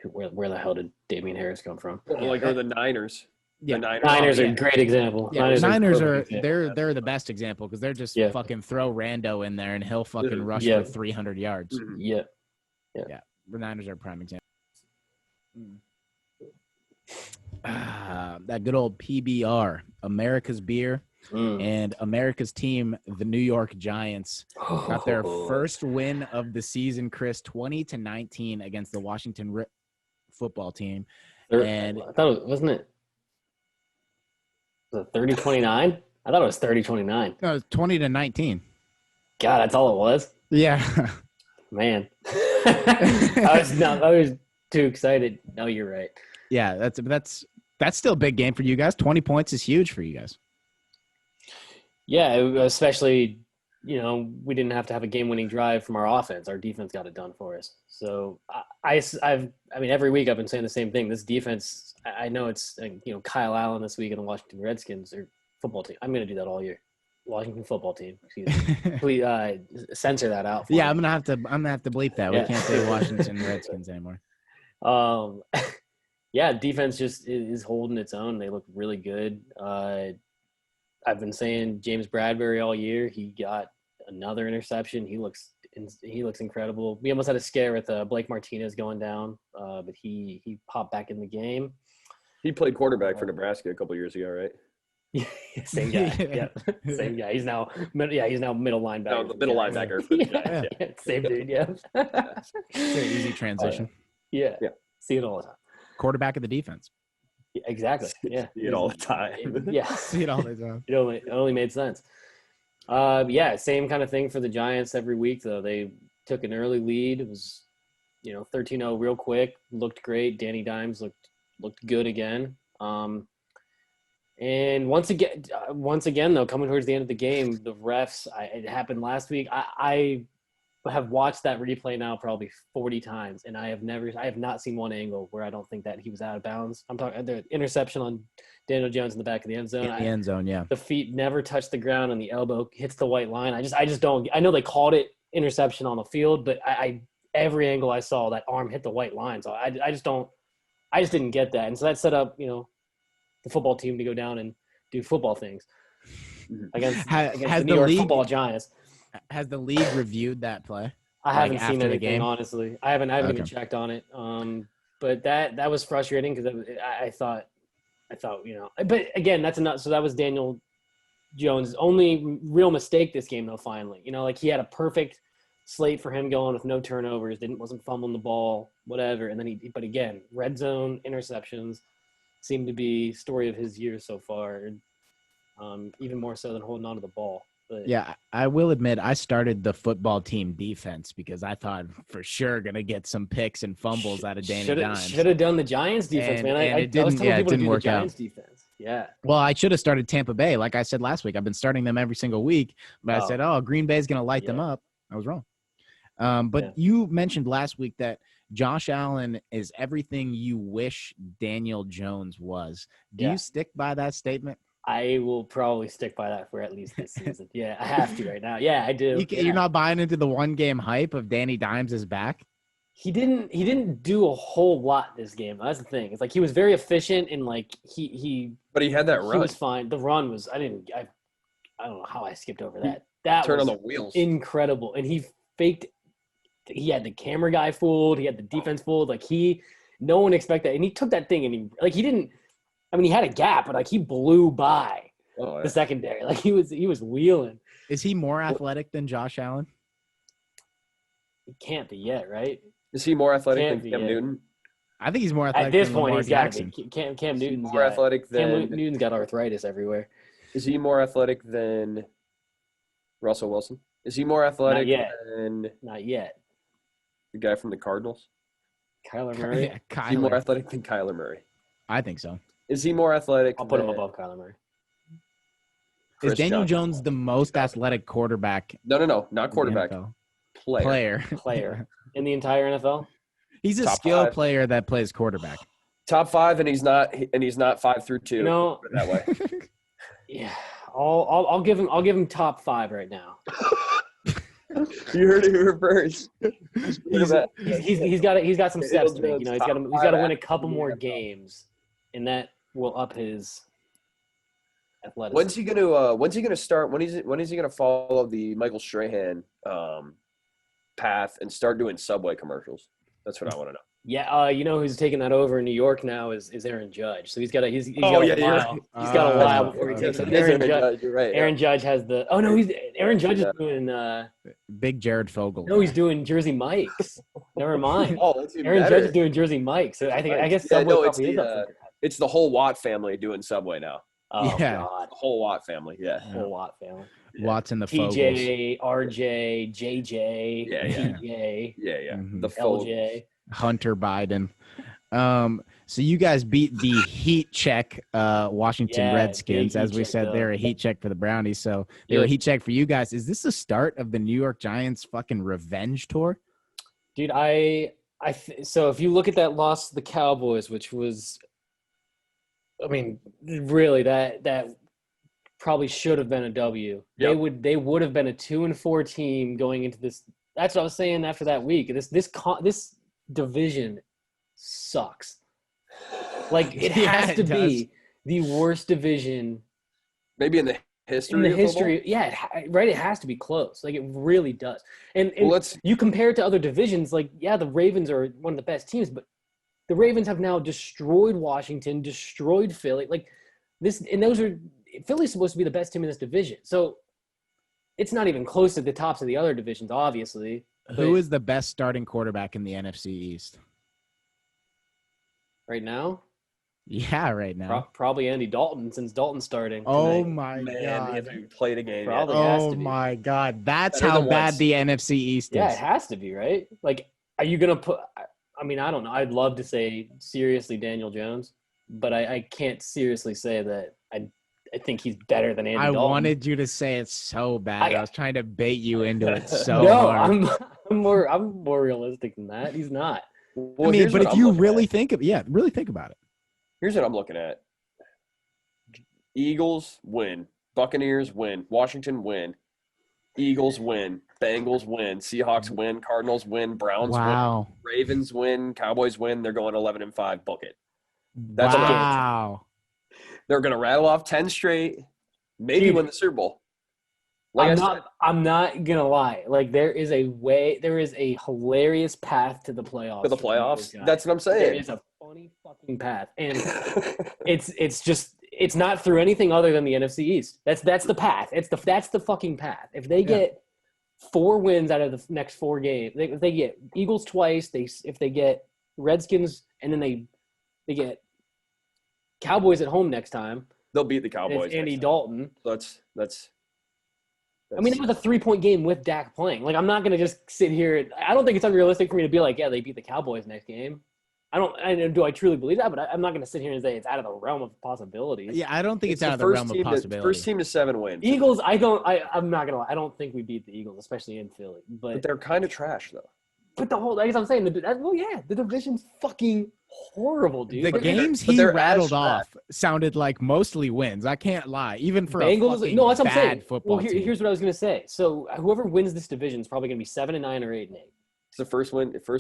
where the hell did Damian Harris come from? Like or the Niners. Yeah. The Niners are yeah. a great example. Yeah, Niners a are perfect example. they're the best example because they're just Yeah. fucking throw Rando in there and he'll fucking rush Yeah. for 300 yards. Mhm. Yeah. The Niners are a prime example. That good old PBR, America's beer, Mm. and America's team, the New York Giants, got their first win of the season, Chris, 20-19 against the Washington football team. and- I thought it wasn't it. Was it 30-29? I thought it was 30-29. No, it was 20-19. God, that's all it was. Yeah. Man, I was too excited. No, you're right. Yeah, that's still a big game for you guys. 20 points is huge for you guys. Yeah, especially we didn't have to have a game-winning drive from our offense. Our defense got it done for us. So I mean, every week I've been saying the same thing. This defense, I know it's Kyle Allen this week in the Washington Redskins or football team. I'm going to do that all year. Washington football team. Excuse me. Please censor that out. For Yeah, me. I'm gonna have to bleep that. Yeah. We can't say Washington Redskins anymore. Yeah, defense just is holding its own. They look really good. I've been saying James Bradbury all year. He got another interception. He looks incredible. We almost had a scare with Blake Martinez going down, but he popped back in the game. He played quarterback for Nebraska a couple years ago, right? Same guy. Yeah, same guy. He's now middle linebacker. No, the middle linebacker for the Giants. Yeah, same dude. Yeah. Very easy transition. Yeah. Yeah. See it all the time. Quarterback of the defense. Yeah, exactly. Yeah. See it all the time. Yeah. See it all the time. It only made sense. Yeah, same kind of thing for the Giants every week, though. They took an early lead. It was, 13-0 real quick. Looked great. Danny Dimes looked good again. And once again, though, coming towards the end of the game, the refs. It happened last week. I have watched that replay now probably 40 times, and I have not seen one angle where I don't think that he was out of bounds. I'm talking the interception on Daniel Jones in the back of the end zone. In the end zone, yeah. The feet never touch the ground, and the elbow hits the white line. I just don't. I know they called it interception on the field, but I every angle I saw, that arm hit the white line. So I just didn't get that, and so that set up the football team to go down and do football things against the New York Football Giants. Has the league reviewed that play? I haven't seen after the anything, game? honestly. I haven't even Okay. checked on it. But that was frustrating because I thought, but again, that's enough. So that was Daniel Jones' only real mistake this game, though. Finally, he had a perfect slate for him going with no turnovers, wasn't fumbling the ball, whatever. And then but again, red zone interceptions seem to be story of his year so far. Even more so than holding on to the ball. But Yeah, I will admit I started the football team defense because I thought for sure gonna get some picks and fumbles out of Danny Dimes. Should have done the Giants defense, And- man. and I it was didn't- telling yeah, it people to didn't do the work out. Giants defense. Yeah. Well, I should have started Tampa Bay. Like I said last week, I've been starting them every single week. But I said, Green Bay's going to light them Yeah. up. I was wrong. But Yeah. you mentioned last week that Josh Allen is everything you wish Daniel Jones was. Do Yeah. you stick by that statement? I will probably stick by that for at least this season. Yeah, I have to right now. Yeah, I do. You're not buying into the one game hype of Danny Dimes is back? He didn't do a whole lot this game. That's the thing. It's like he was very efficient and like But he had that he run. was fine. The run was I don't know how I skipped over that. That Turn was on the wheels. incredible. And he faked. He had the camera guy fooled. He had the defense fooled. Like no one expected that. And he took that thing and he didn't. I mean, he had a gap, but like he blew by Oh, the yeah. secondary. Like he was wheeling. Is he more athletic than Josh Allen? He can't be yet, right? Is he more athletic Can't than be Cam it. Newton? I think he's more athletic At this than point, Lamar he's got to Jackson. be. Cam Is he Newton's more got athletic than Newton's got arthritis everywhere. Is he more athletic than Russell Wilson? Is he more athletic yet. than Not yet. the guy from the Cardinals? Kyler Murray. Yeah, Is he more Kyler. athletic than Kyler Murray? I think so. Is he more athletic I'll put him than above Kyler Murray. Is Chris Daniel Johnson? Jones the most athletic quarterback? No, not in the quarterback. NFL? Player. Player in the entire NFL. He's a Top skill five. player that plays quarterback. Top 5, and he's not 5-2. You know, Put it that way. yeah. I'll give him top 5 right now. You heard it here first. He's- He's got some steps to make. You know, he's got to Top win a five couple in the more NFL. games, and that will up his athleticism. When's he gonna start? When is he gonna follow the Michael Strahan path and start doing Subway commercials? That's what I want to know. Yeah, you know who's taking that over in New York now is Aaron Judge. So he's got a you're while. right. He's got a while Oh, before he okay. takes Yes, it. it is Aaron Judge. You're right. Aaron Judge has the. Oh no, Aaron Judge is Yeah. doing. Big Jared Fogle. No, he's doing Jersey Mike's. Never mind. Oh, that's even Aaron better. Judge is doing Jersey Mike's. So I guess Yeah, Subway no, it's probably is the, up for that. It's the whole Watt family doing Subway now. Oh Yeah. God, The whole Watt family. Yeah. whole Watt family. Watson the Fogles. TJ, RJ, JJ, Yeah, yeah. PJ, Yeah. Mhm. The full. LJ. Hunter Biden. So you guys beat the heat check Washington Yeah, Redskins. big As heat we check, said, though. they're a heat check for the Brownies. So they were a Dude. heat check for you guys. Is this the start of the New York Giants fucking revenge tour? Dude, so if you look at that loss to the Cowboys, which was, I mean, really that probably should have been a W. Yep. They would have been a 2-4 team going into this. That's what I was saying after that week. This division sucks. Like it Yeah, has it to does. be the worst division Maybe in the history. in the of football? history. Yeah, right. It has to be close. Like it really does. And Well, let's. you compare it to other divisions, like, yeah, the Ravens are one of the best teams, but the Ravens have now destroyed Washington, destroyed Philly. Like this, and Philly's supposed to be the best team in this division. So it's not even close to the tops of the other divisions, obviously. Who is the best starting quarterback in the NFC East? Right now? Yeah, right now. Probably Andy Dalton, since Dalton's starting. Oh tonight. my Man, god. if you played a game. yet. Probably. has Oh to be. my god. That's Better how than bad once. the NFC East Yeah, it is. has to be, right? Like, are you going to put – I mean, I don't know. I'd love to say seriously Daniel Jones, but I can't seriously say that I think he's better than Andy I Dalton. wanted you to say it so bad. I was trying to bait you into it so No, hard. I'm more realistic than that. He's not. Well, I mean, here's but what if I'm you looking really at. think of really think about it. Here's what I'm looking at. Eagles win. Buccaneers win. Washington win. Eagles win. Bengals win. Seahawks win. Cardinals win. Browns Wow. win. Ravens win. Cowboys win. They're going 11-5. Book it. That's a wow. They're going to rattle off 10 straight. Maybe Dude. win the Super Bowl. Like I'm not gonna lie. Like there is a hilarious path to the playoffs. to the for these playoffs. guys. That's what I'm There saying. is a funny fucking path, and it's not through anything other than the NFC East. That's the path. That's the fucking path. If they get 4 wins out of the next 4 games, if they get Eagles twice, if they get Redskins, and then they get Cowboys at home next time. They'll beat the And Cowboys. it's Andy next time. Dalton. That's I mean, it was a 3-point game with Dak playing. Like, I'm not going to just sit here. I don't think it's unrealistic for me to be like, yeah, they beat the Cowboys next game. Do I truly believe that? But I'm not going to sit here and say it's out of the realm of possibilities. Yeah, I don't think it's the out of the first realm of team to- possibility. First team to 7 wins. Eagles, I'm not going to lie. I don't think we beat the Eagles, especially in Philly. But But they're kind of trash, though. the whole, like I'm saying, the division's fucking horrible, dude. The But games but he they're rattled as off sounded like mostly wins. I can't lie. Even for a Bengals, fucking no, that's what I'm saying. bad football Well, team. here's what I was going to say. So whoever wins this division is probably going to be 7-9 or 8-8. It's the first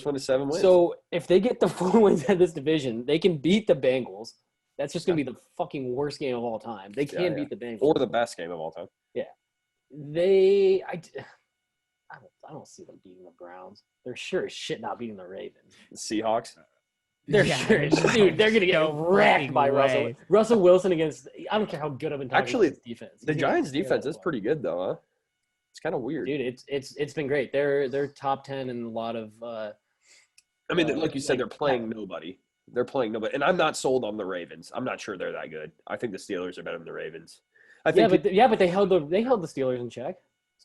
one to 7 wins. So if they get the 4 wins in this division, they can beat the Bengals. That's just gonna be the fucking worst game of all time. They can beat the Bengals or the best game of all time. I don't see them beating the Browns. They're sure as shit not beating the Ravens. The Seahawks. They're Yeah, sure as dude. They're gonna get no wrecked fucking by way. Russell Wilson against. I don't care how good I've been talking Actually, about his defense. The He's gonna Giants' tear defense that is apart. pretty good, though, huh? It's kind of weird. Dude, it's been great. They're top 10 in a lot of. I mean, like you said, like, they're playing nobody. They're playing nobody, and I'm not sold on the Ravens. I'm not sure they're that good. I think the Steelers are better than the Ravens. I think But they held the Steelers in check.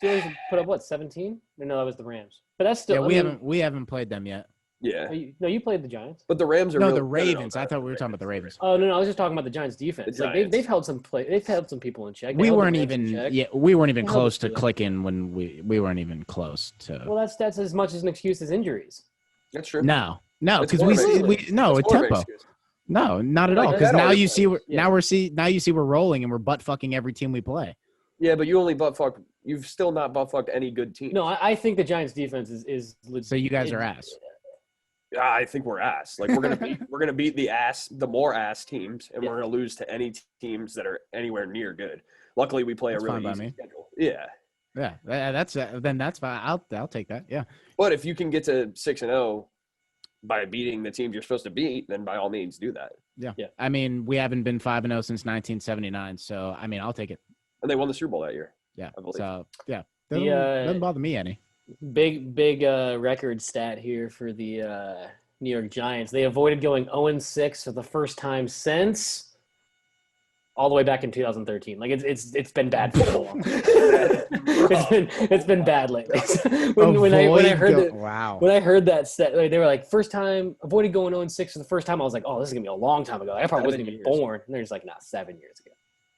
Steelers put up what 17? No, that was the Rams. But that's still. Yeah, we haven't played them yet. yeah, You played the Giants. but the Rams are No, really, the Ravens. I thought we were talking about the Ravens. Oh no, I was just talking about the Giants defense. The Like Giants. they've held some people in check. They We held the weren't Rams in even check. we weren't even They held close the to Steelers. clicking when we weren't even close to. Well, that's as much as an excuse as injuries. That's true. No, It's because more of an we excuse. no It's more of an tempo. excuse. No, not at Like, all. Because that now always you see was. now you see we're rolling and we're butt fucking every team we play. Yeah, but you only butt fucked. You've still not butt fucked any good team. No, I think the Giants defense is legit. So you guys are ass. I think we're ass. Like we're gonna beat the more ass teams, and we're gonna lose to any teams that are anywhere near good. Luckily, we play That's a really fine by easy me. schedule. Yeah, Yeah, that's fine. I'll take that. Yeah. but if you can get to 6-0 by beating the teams you're supposed to beat, then by all means do that. I mean, we haven't been 5-0 since 1979, so I mean, I'll take it. And they won the Super Bowl that year. Yeah. I believe. So yeah, The, doesn't bother me any. Big record stat here for the New York Giants. They avoided going 0-6 for the first time since all the way back in 2013. Like it's been bad for so long. it's been bad lately. when I heard that. Wow. When I heard that set, like, they were like, first time avoided going 0-6 for the first time. I was like, oh, this is gonna be a long time ago. I probably wasn't 7 even years. born. And they're just like, nah, 7 years ago.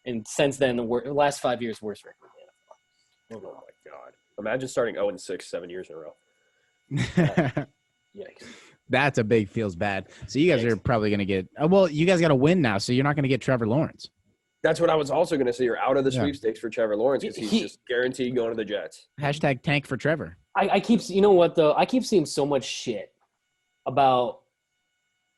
And since then, the last 5 years, worst record in the NFL. Oh my god! Imagine starting 0-6 7 years in a row. Yikes. That's a big feels bad. So you guys are probably gonna get. Well, you guys got to win now, so you're not gonna get Trevor Lawrence. That's what I was also going to say. You're out of the Yeah. sweepstakes for Trevor Lawrence because he's He- just guaranteed going to the Jets. Hashtag tank for Trevor. I keep, you know what though? I keep seeing so much shit about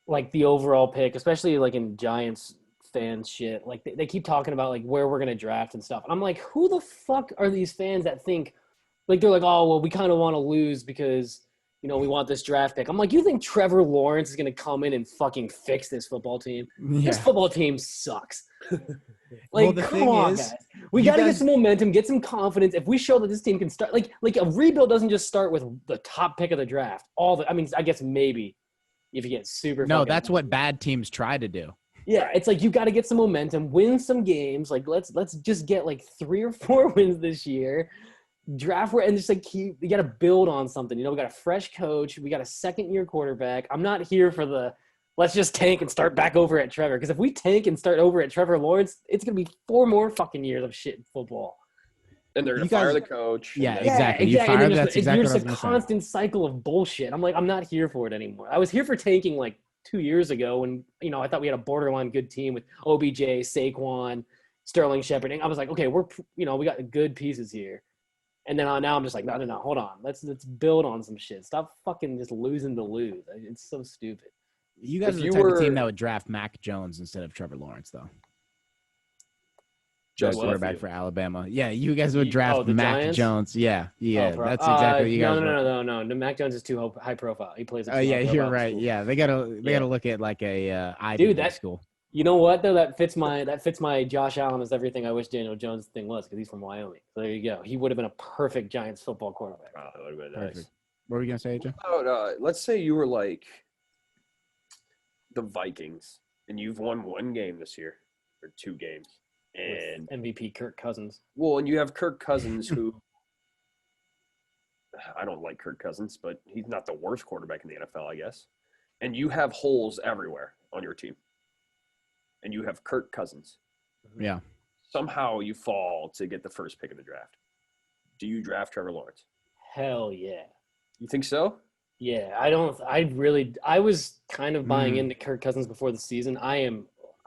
like the overall pick, especially like in Giants fans shit. Like they keep talking about like where we're gonna draft and stuff. And I'm like, who the fuck are these fans that think like they're like, oh well, we kind of want to lose because you know we want this draft pick. I'm like, you think Trevor Lawrence is gonna come in and fucking fix this football team? Yeah. This football team sucks. Well, Like, the come thing on, is, guys. We you got to get guys- some momentum, get some confidence. If we show that this team can start, like a rebuild doesn't just start with the top pick of the draft. I mean, I guess maybe if you get super. No, fucking that's what bad teams try to do. Yeah, it's like you got to get some momentum, win some games. Like let's just get like 3 or 4 wins this year. Draft and just like you got to build on something. You know, we got a fresh coach, we got a second-year quarterback. I'm not here for the let's just tank and start back over at Trevor. Because if we tank and start over at Trevor Lawrence, it's gonna be 4 more fucking years of shit in football. And they're going You to fire guys- the coach. Yeah, and then- exactly. You And fire, then that's just, exactly it's what I just was a gonna say. constant cycle of bullshit. I'm like, I'm not here for it anymore. I was here for tanking like 2 years ago when, you know, I thought we had a borderline good team with OBJ, Saquon, Sterling Shepard. And I was like, okay, we got good pieces here. And then now I'm just like, no, hold on. Let's build on some shit. Stop fucking just losing to lose. It's so stupid. You guys If are the you type of were- team that would draft Mac Jones instead of Trevor Lawrence, though. Just What? quarterback for Alabama. Yeah, you guys would draft the Mac Giants? Jones. Yeah, Oh, bro. that's exactly what you guys. would. No. Mac Jones is too high profile. He plays. at Oh too yeah, high you're profile right. school. Yeah, they gotta look at like a Ivy Dude, League that- school. You know what though? That fits my Josh Allen is everything I wish Daniel Jones thing was because he's from Wyoming. So there you go. He would have been a perfect Giants football quarterback. Wow, that would have been nice. Perfect. What were you gonna say, AJ? Let's say you were like the Vikings and you've won 1 game this year or 2 games. And With MVP Kirk Cousins. well, and you have Kirk Cousins who I don't like Kirk Cousins, but he's not the worst quarterback in the NFL, I guess. And you have holes everywhere on your team. And you have Kirk Cousins. Yeah, Somehow you fall to get the first pick of the draft. Do you draft Trevor Lawrence? Hell yeah. You think so? Yeah, I was kind of buying into Kirk Cousins before the season. I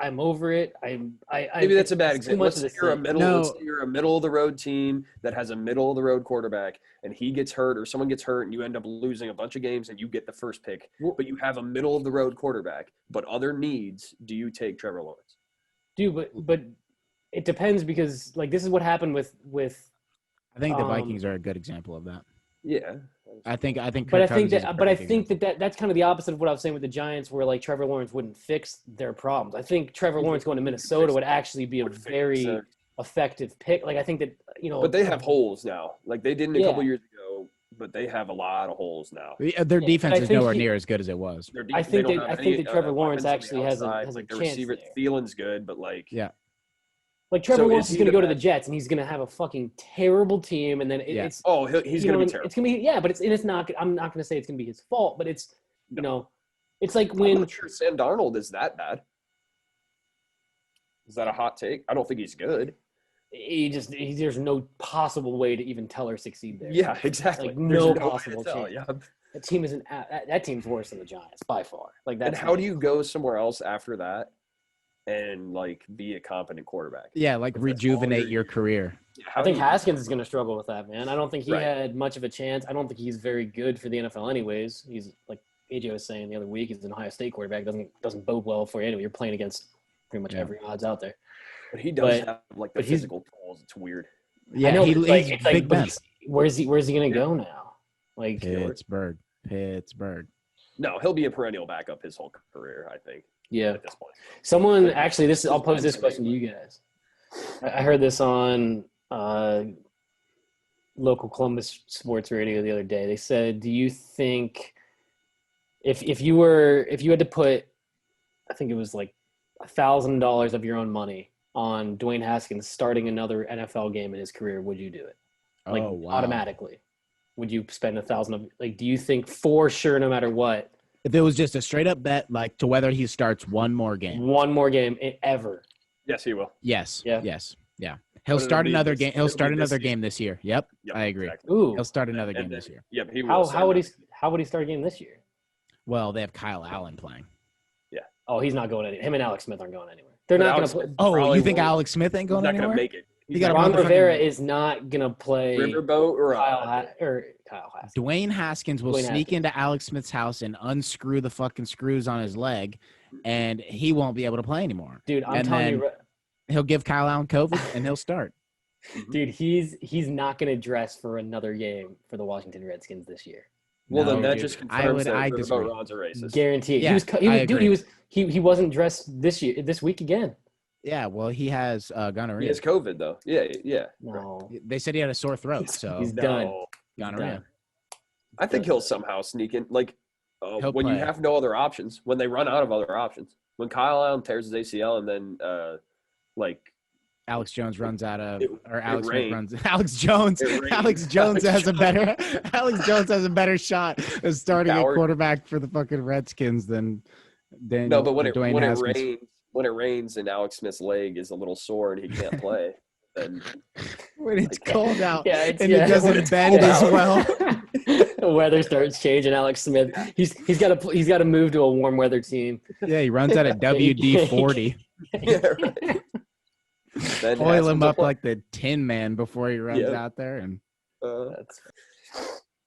I'm over it. Maybe that's a bad it's too example. much Let's of say the you're a same. middle. No. Let's say you're a middle of the road team that has a middle of the road quarterback, and he gets hurt, or someone gets hurt, and you end up losing a bunch of games, and you get the first pick. But you have a middle of the road quarterback, but other needs. Do you take Trevor Lawrence? Dude, but it depends because like this is what happened with I think the Um, Vikings are a good example of that. Yeah. I think but Kirk I think Cousins is a that perfect example. that's kind of the opposite of what I was saying with the Giants, where like Trevor Lawrence wouldn't fix their problems. I think Trevor Lawrence going to Minnesota would actually be a Would fix very their- effective pick. Like I think that But they have holes now. Like they didn't a couple Yeah. years ago, but they have a lot of holes now. Their Yeah, defense but I is think nowhere he- near as good as it was. Their I they think don't that have I think any, that Trevor Lawrence weapons on the actually has outside. a like their chance receiver. there. Thielen's good, but like Yeah. Like Trevor So Lawrence is is he going to the go to the best- Jets, and he's going to have a fucking terrible team, and then Yeah. it's oh he's you gonna know, be terrible. It's gonna be but it's not. I'm not going to say it's going to be his fault, but it's you No. know, it's like I'm when not sure Sam Darnold is that bad. Is that a hot take? I don't think he's good. there's no possible way to even tell or succeed there. Yeah, exactly. Like, There's no way to possible tell, chance. Yeah. That team isn't that team's worse than the Giants by far. Like And that's how do you go somewhere else after that and like be a competent quarterback? Yeah, like If that's all rejuvenate you're- your career. How I think do you- Haskins is going to struggle with that, man. I don't think he Right. had much of a chance. I don't think he's very good for the NFL, anyways. He's like AJ was saying the other week. He's an Ohio State quarterback. Doesn't bode well for you anyway. You're playing against pretty much Yeah. every odds out there. But he does but- have like the but he's- physical tools. It's weird. Yeah, I know, he's but it's Big but Ben. where's he going to go now? Like Pittsburgh. No, he'll be a perennial backup his whole career, I think, yeah. at this point. Someone actually, I'll pose this question to you guys. I heard this on local Columbus sports radio the other day. They said, "Do you think if you had to put, I think it was like $1,000 of your own money on Dwayne Haskins starting another NFL game in his career, would you do it? Like Oh, wow. automatically, would you spend $1,000 of like? Do you think for sure, no matter what, If it was just a straight up bet, like to whether he starts one more game. one more game ever? Yes, he will. Yes. Yeah. Yes. Yeah. He'll But it'll start be another this- game. He'll it'll start be this another year. game this year. Yep. Yep, I agree. exactly. Ooh, He'll start another And game then- this year. Yeah, he will. how sign would he up. how would he start a game this year? Well, they have Kyle Allen playing. Oh, he's not going anywhere. Him and Alex Smith aren't going anywhere. They're But not going Alex to play. Smith Oh, probably you think won't- Alex Smith ain't He's going not anywhere? going to make it. You got a Ron motherfucking- Rivera is not going to play Riverboat or Kyle Haskins. Dwayne Haskins will Dwayne sneak Haskins. into Alex Smith's house and unscrew the fucking screws on his leg, and he won't be able to play anymore. Dude, I'm And telling you, then- He'll give Kyle Allen COVID, and he'll start. dude, he's not going to dress for another game for the Washington Redskins this year. Well, No, then that dude. just I confirms would- that I Riverboat disagree. Ron's a racist. Guaranteed. Yeah, I agree. He wasn't dressed this week again. Yeah, well, he has He gonorrhea. has COVID, though. Yeah. No, They said he had a sore throat, so he's done. No. gonorrhea. done. I think he'll somehow sneak in. Like, He'll when play. you have no other options, when they run out of other options. When Kyle Allen tears his ACL and then, like, Alex Jones runs out of, It- or it Alex Smith rained. runs. Alex Jones. It rained. Alex Jones Alex has a better. Alex Jones has a better shot of starting a Coward. quarterback for the fucking Redskins than Daniel. no, but when Dwayne Haskins. when it rains and Alex Smith's leg is a little sore and he can't play, then When it's cold out Yeah, it's, and yeah. it doesn't bend as well. The weather starts changing. Alex Smith, he's got to move to a warm weather team. Yeah, he runs out of WD-40. yeah, right. Then Oil Haskins him will up play. like the Tin Man before he runs Yeah. out there. And That's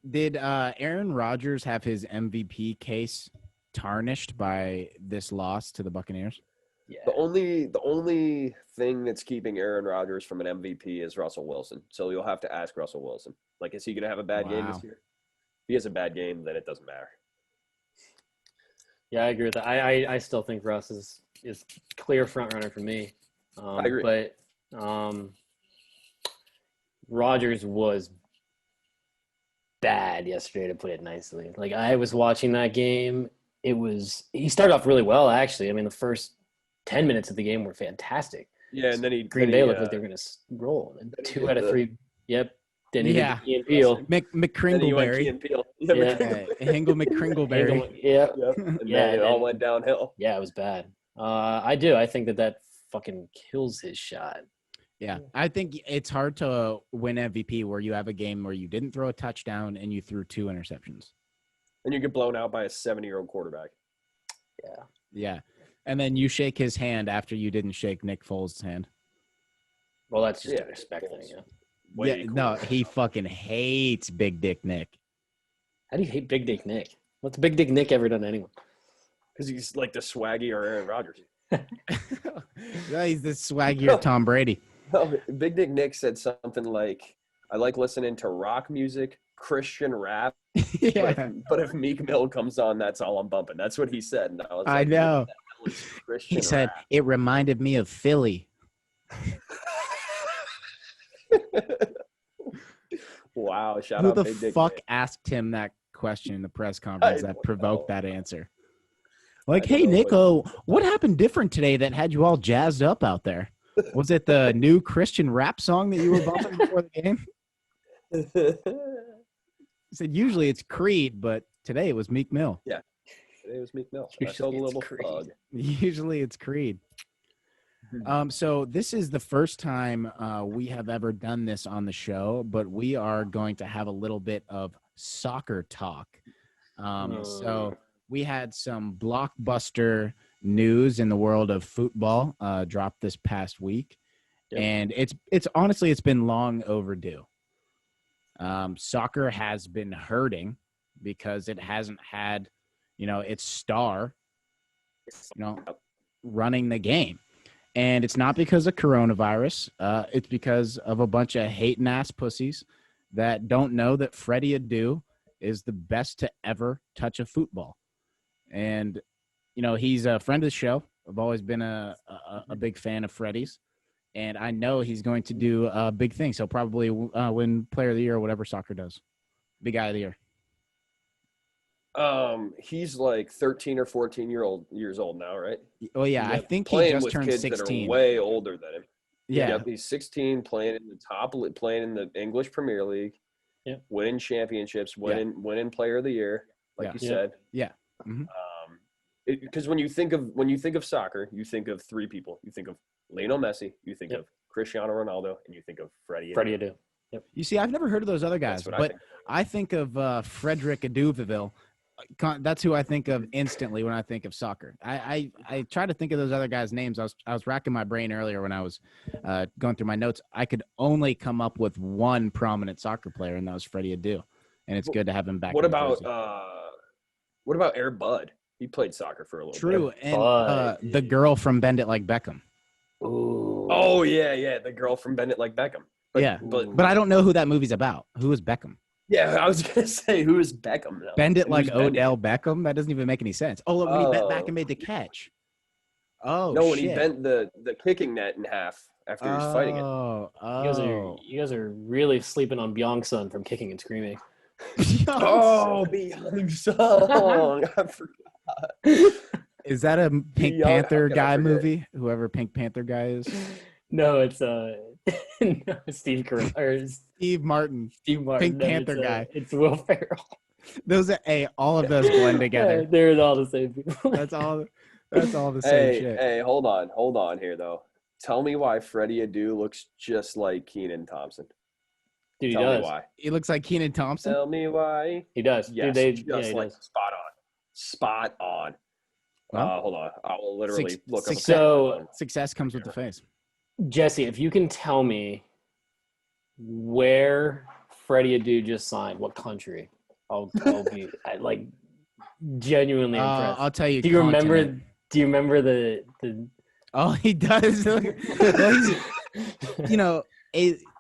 did Aaron Rodgers have his MVP case tarnished by this loss to the Buccaneers? yeah. The only thing that's keeping Aaron Rodgers from an MVP is Russell Wilson. So you'll have to ask Russell Wilson. Like, is he going to have a bad game Wow. this year? If he has a bad game, then it doesn't matter. Yeah, I agree with that. I still think Russ is clear front runner for me. I agree. But Rodgers was bad yesterday, to put it nicely. Like, I was watching that game. He started off really well, actually. I mean, the first 10 minutes of the game were fantastic. Yeah, and then he Green then Bay he, looked like they were going to roll. And then he 2 did out of the- 3. Yep. Then he Yeah. did Key and Peele. then he went Key McCringleberry. and Peele. Yeah. Hingle McCringleberry. Yeah. Yep. And Yeah, then it all and- went downhill. Yeah, it was bad. I do. I think that fucking kills his shot. Yeah, I think it's hard to win MVP where you have a game where you didn't throw a touchdown and you threw 2 interceptions. And you get blown out by a 70-year-old quarterback. Yeah. Yeah. And then you shake his hand after you didn't shake Nick Foles' hand. Well, that's just Yeah, a respect thing. Yeah. Way No, cooler. he fucking hates Big Dick Nick. How do you hate Big Dick Nick? What's Big Dick Nick ever done to anyone? Because he's like the swaggy or Aaron Rodgers. Yeah, he's the swaggier Tom Brady. No, Big Dick Nick said something like, "I like listening to rock music, Christian rap, Yeah, but if Meek Mill comes on, that's all I'm bumping." That's what he said, and I was I like, know. "What the hell is Christian He said rap?" it reminded me of Philly. Wow! Shout Who out the Big Dick fuck Nick. asked him that question in the press conference that don't provoked know. that answer? Like, I don't hey, know, Nico, what happened different today that had you all jazzed up out there? Was it the new Christian rap song that you were bumping before the game? He said, usually it's Creed, but today it was Meek Mill. Today was Meek Mill. I Usually felt a it's little Creed. thug. Usually it's Creed. So this is the first time we have ever done this on the show, but we are going to have a little bit of soccer talk. So we had some blockbuster news in the world of football dropped this past week, Yep. and it's honestly it's been long overdue. Soccer has been hurting because it hasn't had, its star, running the game. And it's not because of coronavirus. It's because of a bunch of hating ass pussies that don't know that Freddie Adu is the best to ever touch a football. And, he's a friend of the show. I've always been a big fan of Freddie's. And I know he's going to do big things. He'll probably win Player of the Year or whatever soccer does. Big Guy of the Year. He's like 13 or 14 years old now, right? Oh, yeah. I think he playing just with turned kids 16. that are way older than him. Yeah. Yep, he's 16, playing in the playing in the English Premier League. Yep. Winning championships, winning Player of the Year, like Yeah. you said. Yeah. Mhm. Because when you think of soccer, you think of three people. You think of Lionel Messi, you think Yep. of Cristiano Ronaldo, and you think of Freddie. Freddie Adu. You see, I've never heard of those other guys, That's what but I think of Frederick Aduvaville. That's who I think of instantly when I think of soccer. I try to think of those other guys' names. I was racking my brain earlier when I was going through my notes. I could only come up with one prominent soccer player, and that was Freddie Adu. And it's good to have him back. What in about Jersey. Air Bud? He played soccer for a little True, bit. and Bud. the girl from Bend It Like Beckham. Ooh. Oh yeah, the girl from Bend It Like Beckham. But I don't know who that movie's about. Who is Beckham? Yeah, I was gonna say, who is Beckham now? Bend It Who's Like Bend It? Odell Beckham? That doesn't even make any sense. Oh, look, when he bent back and made the catch. Oh, No, when shit. he bent the kicking net in half after he was fighting it. You guys are really sleeping on Byung-sun from Kicking and Screaming. Oh, Beyond Song. I forgot. Is that a Pink Yeah, Panther how could I guy forget? movie? Whoever Pink Panther guy is. No, it's no, Steve Carell or Steve Martin. Steve Martin. Pink No, Panther it's, guy. It's Will Ferrell. Those are all of those blend Yeah, together. they're all the same people. That's all the same shit. Hey, hold on here though. Tell me why Freddie Adu looks just like Keenan Thompson. Dude, he Tell me does. why. He looks like Kenan Thompson. Tell me why. He does. Yes, Dude, just he like does. spot on. Well, Hold on. I will literally look up. So- Success comes with the face. Jesse, if you can tell me where Freddie Adu just signed, what country, I'll be like genuinely impressed. I'll tell you. Do you remember? continent. Do you remember the? Oh, he does. Well,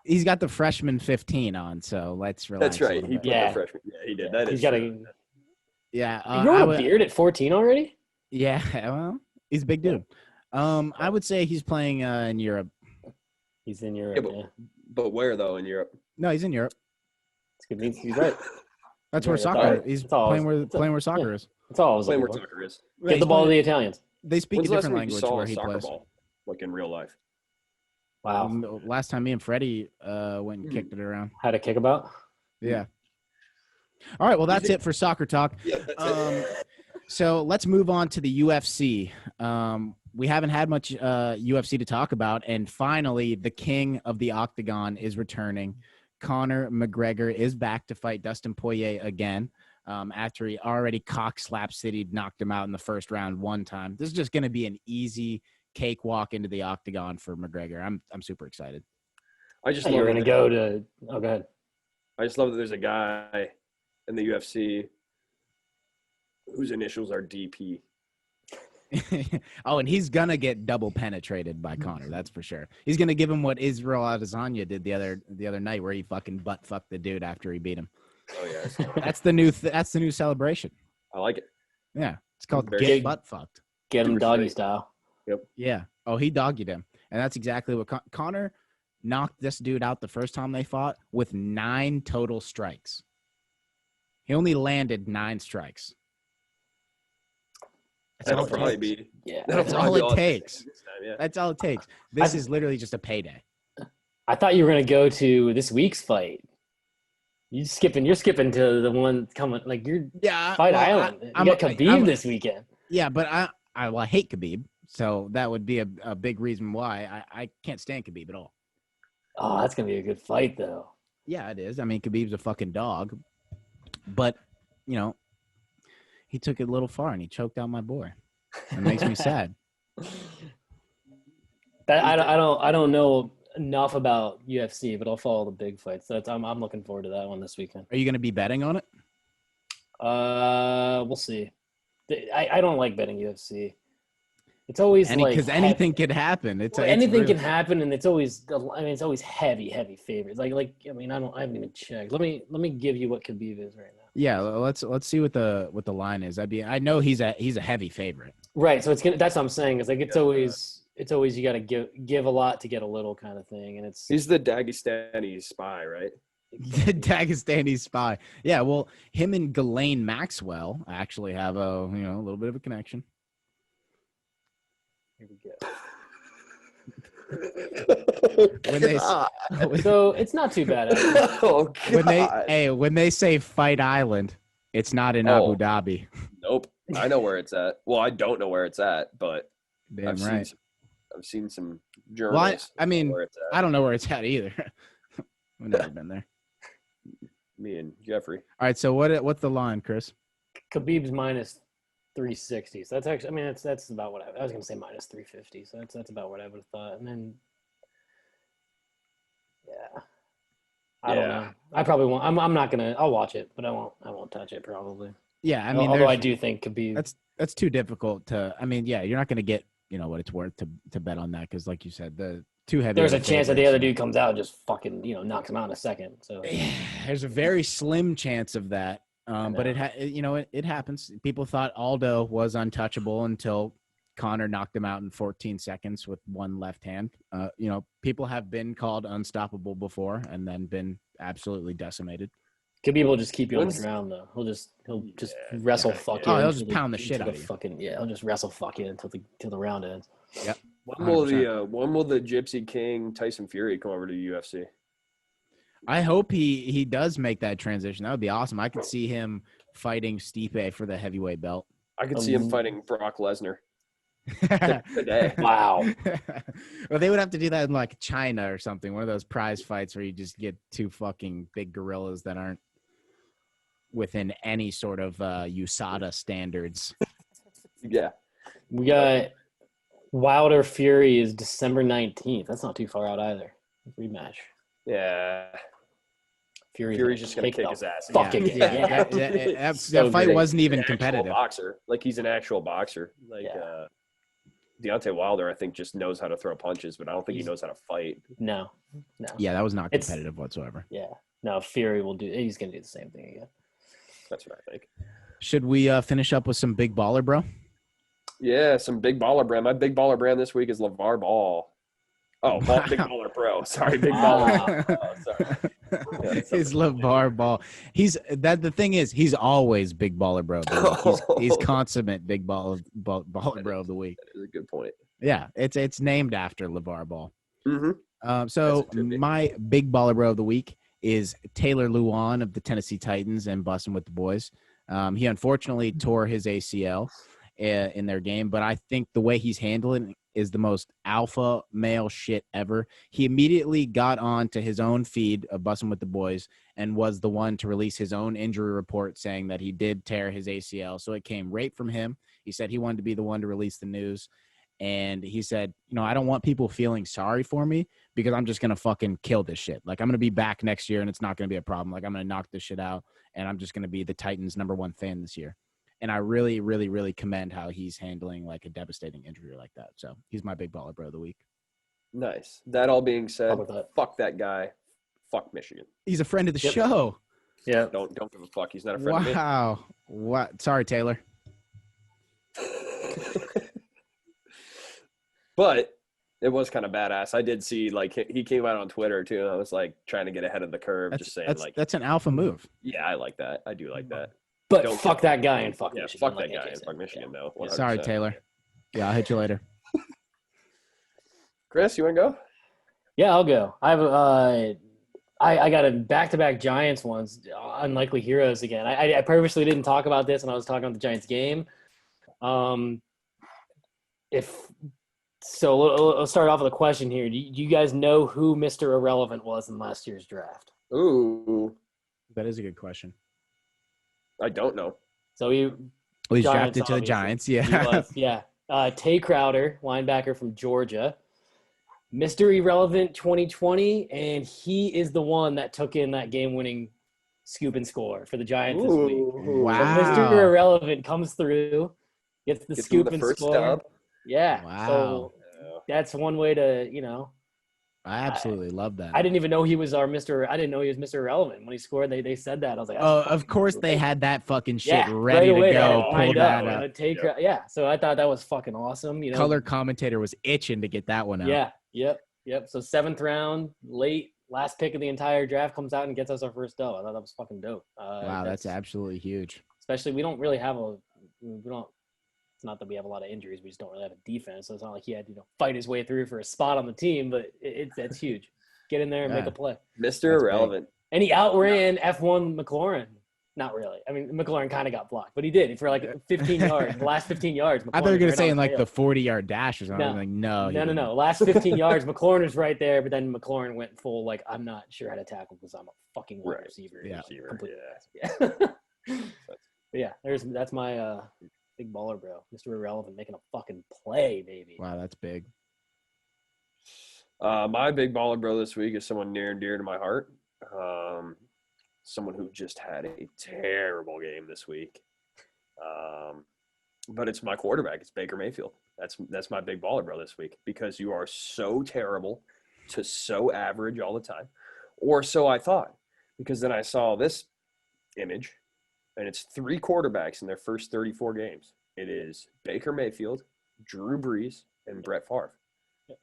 he's got the freshman 15 on, so let's relax. That's a right. little He bit. put Yeah. the freshman. Yeah, he did. That He's is. got true. a. Yeah. You growing a beard at 14 already? Yeah. Well, he's a big dude. I would say he's playing in Europe. He's in Europe. Yeah, but- Yeah, But where though in Europe? No, he's in Europe. it's good. He's right. That's where Yeah, soccer. that's all- He's that's all- playing where soccer is. That's all I was Playing looking where for. soccer is. Get the ball to the Italians. They speak When's a the last different time you language saw where a he soccer plays. ball, like in real life? Wow. Last time me and Freddie went and Hmm. kicked it around. Had a kickabout. Yeah. All right. Well, that's it for soccer talk. Yeah, that's So let's move on to the UFC. We haven't had much UFC to talk about, and finally, the king of the octagon is returning. Conor McGregor is back to fight Dustin Poirier again. after he already cock-slapped City, knocked him out in the first round one time. This is just going to be an easy cakewalk into the octagon for McGregor. I'm super excited. I just Hey, love you're that gonna go to. Oh, go ahead. I just love that there's a guy in the UFC whose initials are DP. Oh, and he's gonna get double penetrated by Conor. That's for sure. He's gonna give him what Israel Adesanya did the other night, where he fucking butt fucked the dude after he beat him. Oh yeah, That's the new celebration. I like it. Yeah, it's called Very get good. butt fucked. Get him Super doggy straight. style. Yeah. Oh, he doggied him, and that's exactly what Conor knocked this dude out the first time they fought with 9 total strikes. He only landed 9 strikes. That'll all it probably takes. be. Yeah. That'll That's probably all be it all takes. this time, yeah. That's all it takes. This is literally just a payday. I thought you were gonna go to this week's fight. You're skipping to the one coming. Like you're Yeah, Fight Island. You got Khabib this weekend. Yeah, but I hate Khabib, so that would be a big reason why I can't stand Khabib at all. Oh, that's gonna be a good fight, though. Yeah, it is. I mean, Khabib's a fucking dog, but you know, he took it a little far and he choked out my boy. It makes me sad. I don't know enough about UFC, but I'll follow the big fights. So I'm looking forward to that one this weekend. Are you going to be betting on it? We'll see. I don't like betting UFC. It's always Because anything could happen. Anything can happen, and it's always heavy favorites. I haven't even checked. Let me give you what Khabib is right now. Yeah, let's see what the line is. I know he's a heavy favorite. Right, so that's what I'm saying. It's like it's always you got to give a lot to get a little kind of thing, and it's He's the Dagestani spy, right? The Dagestani spy. Yeah, well, him and Ghislaine Maxwell actually have a little bit of a connection. Here we go. When they So it's not too bad. Oh God. when they say Fight Island, it's not in Oh. Abu Dhabi. Nope. I know where it's at. Well, I don't know where it's at, but Damn I've right. seen some Well, journalists. I mean, where it's at. I don't know where it's at either. We've never been there. Me and Jeffrey. All right, so what's the line, Chris? Khabib's minus 360. So that's actually, I mean, that's about what I was gonna say minus 350. So that's about what I would have thought. And then, yeah, I don't know. I probably won't. I'm not gonna. I'll watch it, but I won't touch it probably. Yeah, I mean, although I there's- do think Khabib. that's too difficult to. I mean, yeah, you're not going to get what it's worth to bet on that because, like you said, the too heavy. There's a of chance that the favorites. other dude comes out and just fucking knocks him out in a second. So There's a very slim chance of that, but it happens. People thought Aldo was untouchable until Conor knocked him out in 14 seconds with one left hand. People have been called unstoppable before and then been absolutely decimated. Khabib will just keep you on the When's- ground though. He'll just wrestle fuck you. Oh, he'll until just pound the shit until out of you. Fucking yeah, he'll just wrestle fuck you until the round ends. When will the Gypsy King Tyson Fury come over to the UFC? I hope he does make that transition. That would be awesome. I could see him fighting Stipe for the heavyweight belt. I could see him fighting Brock Lesnar today. Wow. Well, they would have to do that in like China or something. One of those prize fights where you just get two fucking big gorillas that aren't within any sort of USADA standards. Yeah. We got Wilder Fury is December 19th. That's not too far out either. Rematch. Yeah. Fury's just gonna kick kick the his ass. Fucking Yeah, yeah. that So fight great. wasn't even An actual competitive. boxer. Like he's an actual boxer. Like Yeah. Deontay Wilder, I think, just knows how to throw punches, but I don't think he He's- knows how to fight. No. Yeah, that was not It's- competitive whatsoever. Yeah. No, Fury will do. He's gonna do the same thing again. That's what I think. Should we finish up with some big baller, bro? Yeah, some big baller brand. My big baller brand this week is LeVar Ball. Oh, Wow. Big Baller Pro. Sorry, Big Wow. Baller. Oh, sorry. Yeah, His LeVar Ball. The thing is, he's always big baller, bro. He's consummate big baller bro of the week. That is a good point. Yeah, it's named after LeVar Ball. Mm-hmm. So That's a tribute. my big baller bro of the week is Taylor Lewan of the Tennessee Titans and Bussin' with the Boys. He unfortunately tore his ACL in their game, but I think the way he's handling is the most alpha male shit ever. He immediately got on to his own feed of Bussin' with the Boys and was the one to release his own injury report saying that he did tear his ACL. So it came right from him. He said he wanted to be the one to release the news. And he said, I don't want people feeling sorry for me because I'm just going to fucking kill this shit. Like, I'm going to be back next year and it's not going to be a problem. Like, I'm going to knock this shit out and I'm just going to be the Titans' #1 fan this year. And I really, really, really commend how he's handling like a devastating injury like that. So he's my big baller bro of the week. Nice. That all being said, How about that? fuck that guy. Fuck Michigan. He's a friend of the Yep. show. Yeah. Don't give a fuck. He's not a friend of me. Wow. What? Sorry, Taylor. But it was kind of badass. I did see like he came out on Twitter too, and I was like trying to get ahead of the curve, just saying like, That's an alpha move. yeah, I like that. I do like that. But Don't fuck that guy and fuck Yeah, Michigan. fuck like that guy AJ and said. fuck Michigan Yeah. though. 100%. Sorry, Taylor. Yeah, I'll hit you later. Chris, you want to go? Yeah, I'll go. I have I got a back-to-back Giants ones, unlikely heroes again. I purposely didn't talk about this when I was talking about the Giants game. Let's start off with a question here. Do you guys know who Mr. Irrelevant was in last year's draft? Ooh, That is a good question. I don't know. So he Well, he's Giants, drafted to the obviously. Giants. He Yeah. was, yeah. Tay Crowder, linebacker from Georgia. Mr. Irrelevant 2020, and he is the one that took in that game-winning scoop and score for the Giants this week. Ooh. Wow. So Mr. Irrelevant comes through, gets the Gets him scoop the and first score. dub. Yeah. Wow. So that's one way to, I absolutely love that. I didn't even know he was I didn't know he was Mr. Irrelevant. When he scored, they said that. I was like, Oh, that's of fucking course cool. they had that fucking shit Yeah, ready right away, to they had go. it Pull lined that up. up. And yeah. So I thought that was fucking awesome. Color commentator was itching to get that one out. Yeah. Yep. So 7th round, last pick of the entire draft comes out and gets us our first dub. I thought that was fucking dope. Wow, that's absolutely huge. especially we don't really have it's not that we have a lot of injuries. We just don't really have a defense. So it's not like he had to fight his way through for a spot on the team, but that's huge. Get in there and make Yeah. a play. Mr. That's Irrelevant. And he outran F1 McLaurin. Not really. I mean, McLaurin kind of got blocked, but he did for like 15 yards. The last 15 yards. I thought you were McLaurin going was to say right in on like tail. the 40-yard dash or something. No. I'm like, no. he didn't. No. Last 15 yards, McLaurin was right there, but then McLaurin went full like I'm not sure how to tackle because I'm a fucking wide Right. receiver. Yeah. Complete Yeah. Yeah. But yeah, that's my big baller, bro. Mr. Irrelevant making a fucking play, baby. Wow, that's big. My big baller bro this week is someone near and dear to my heart. Someone who just had a terrible game this week. But it's my quarterback. It's Baker Mayfield. That's my big baller bro this week because you are so terrible to so average all the time. Or so I thought. Because then I saw this image, and it's 3 quarterbacks in their first 34 games. It is Baker Mayfield, Drew Brees, and Brett Favre.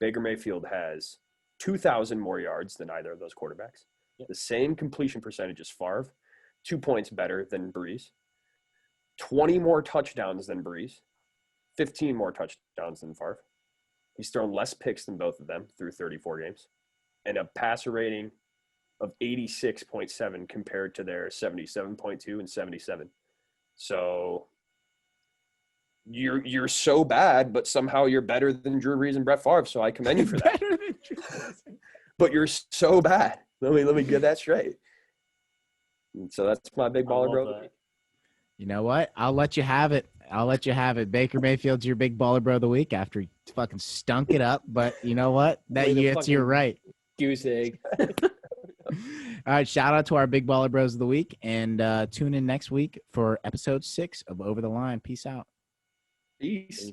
Baker Mayfield has 2,000 more yards than either of those quarterbacks. The same completion percentage as Favre, 2 points better than Brees, 20 more touchdowns than Brees, 15 more touchdowns than Favre. He's thrown less picks than both of them through 34 games, and a passer rating of 86.7 compared to their 77.2 and 77. So you're so bad, but somehow you're better than Drew Brees and Brett Favre. So I commend you for that. Better than Jesus. But you're so bad. Let me get that straight. And so that's my big I baller, love bro. that. You know what? I'll let you have it. Baker Mayfield's your big baller bro of the week after he fucking stunk it up. But you know what? Way to It's your fucking- right. Goose egg. All right, shout out to our big baller bros of the week, and tune in next week for episode 6 of Over the Line. Peace out. Peace.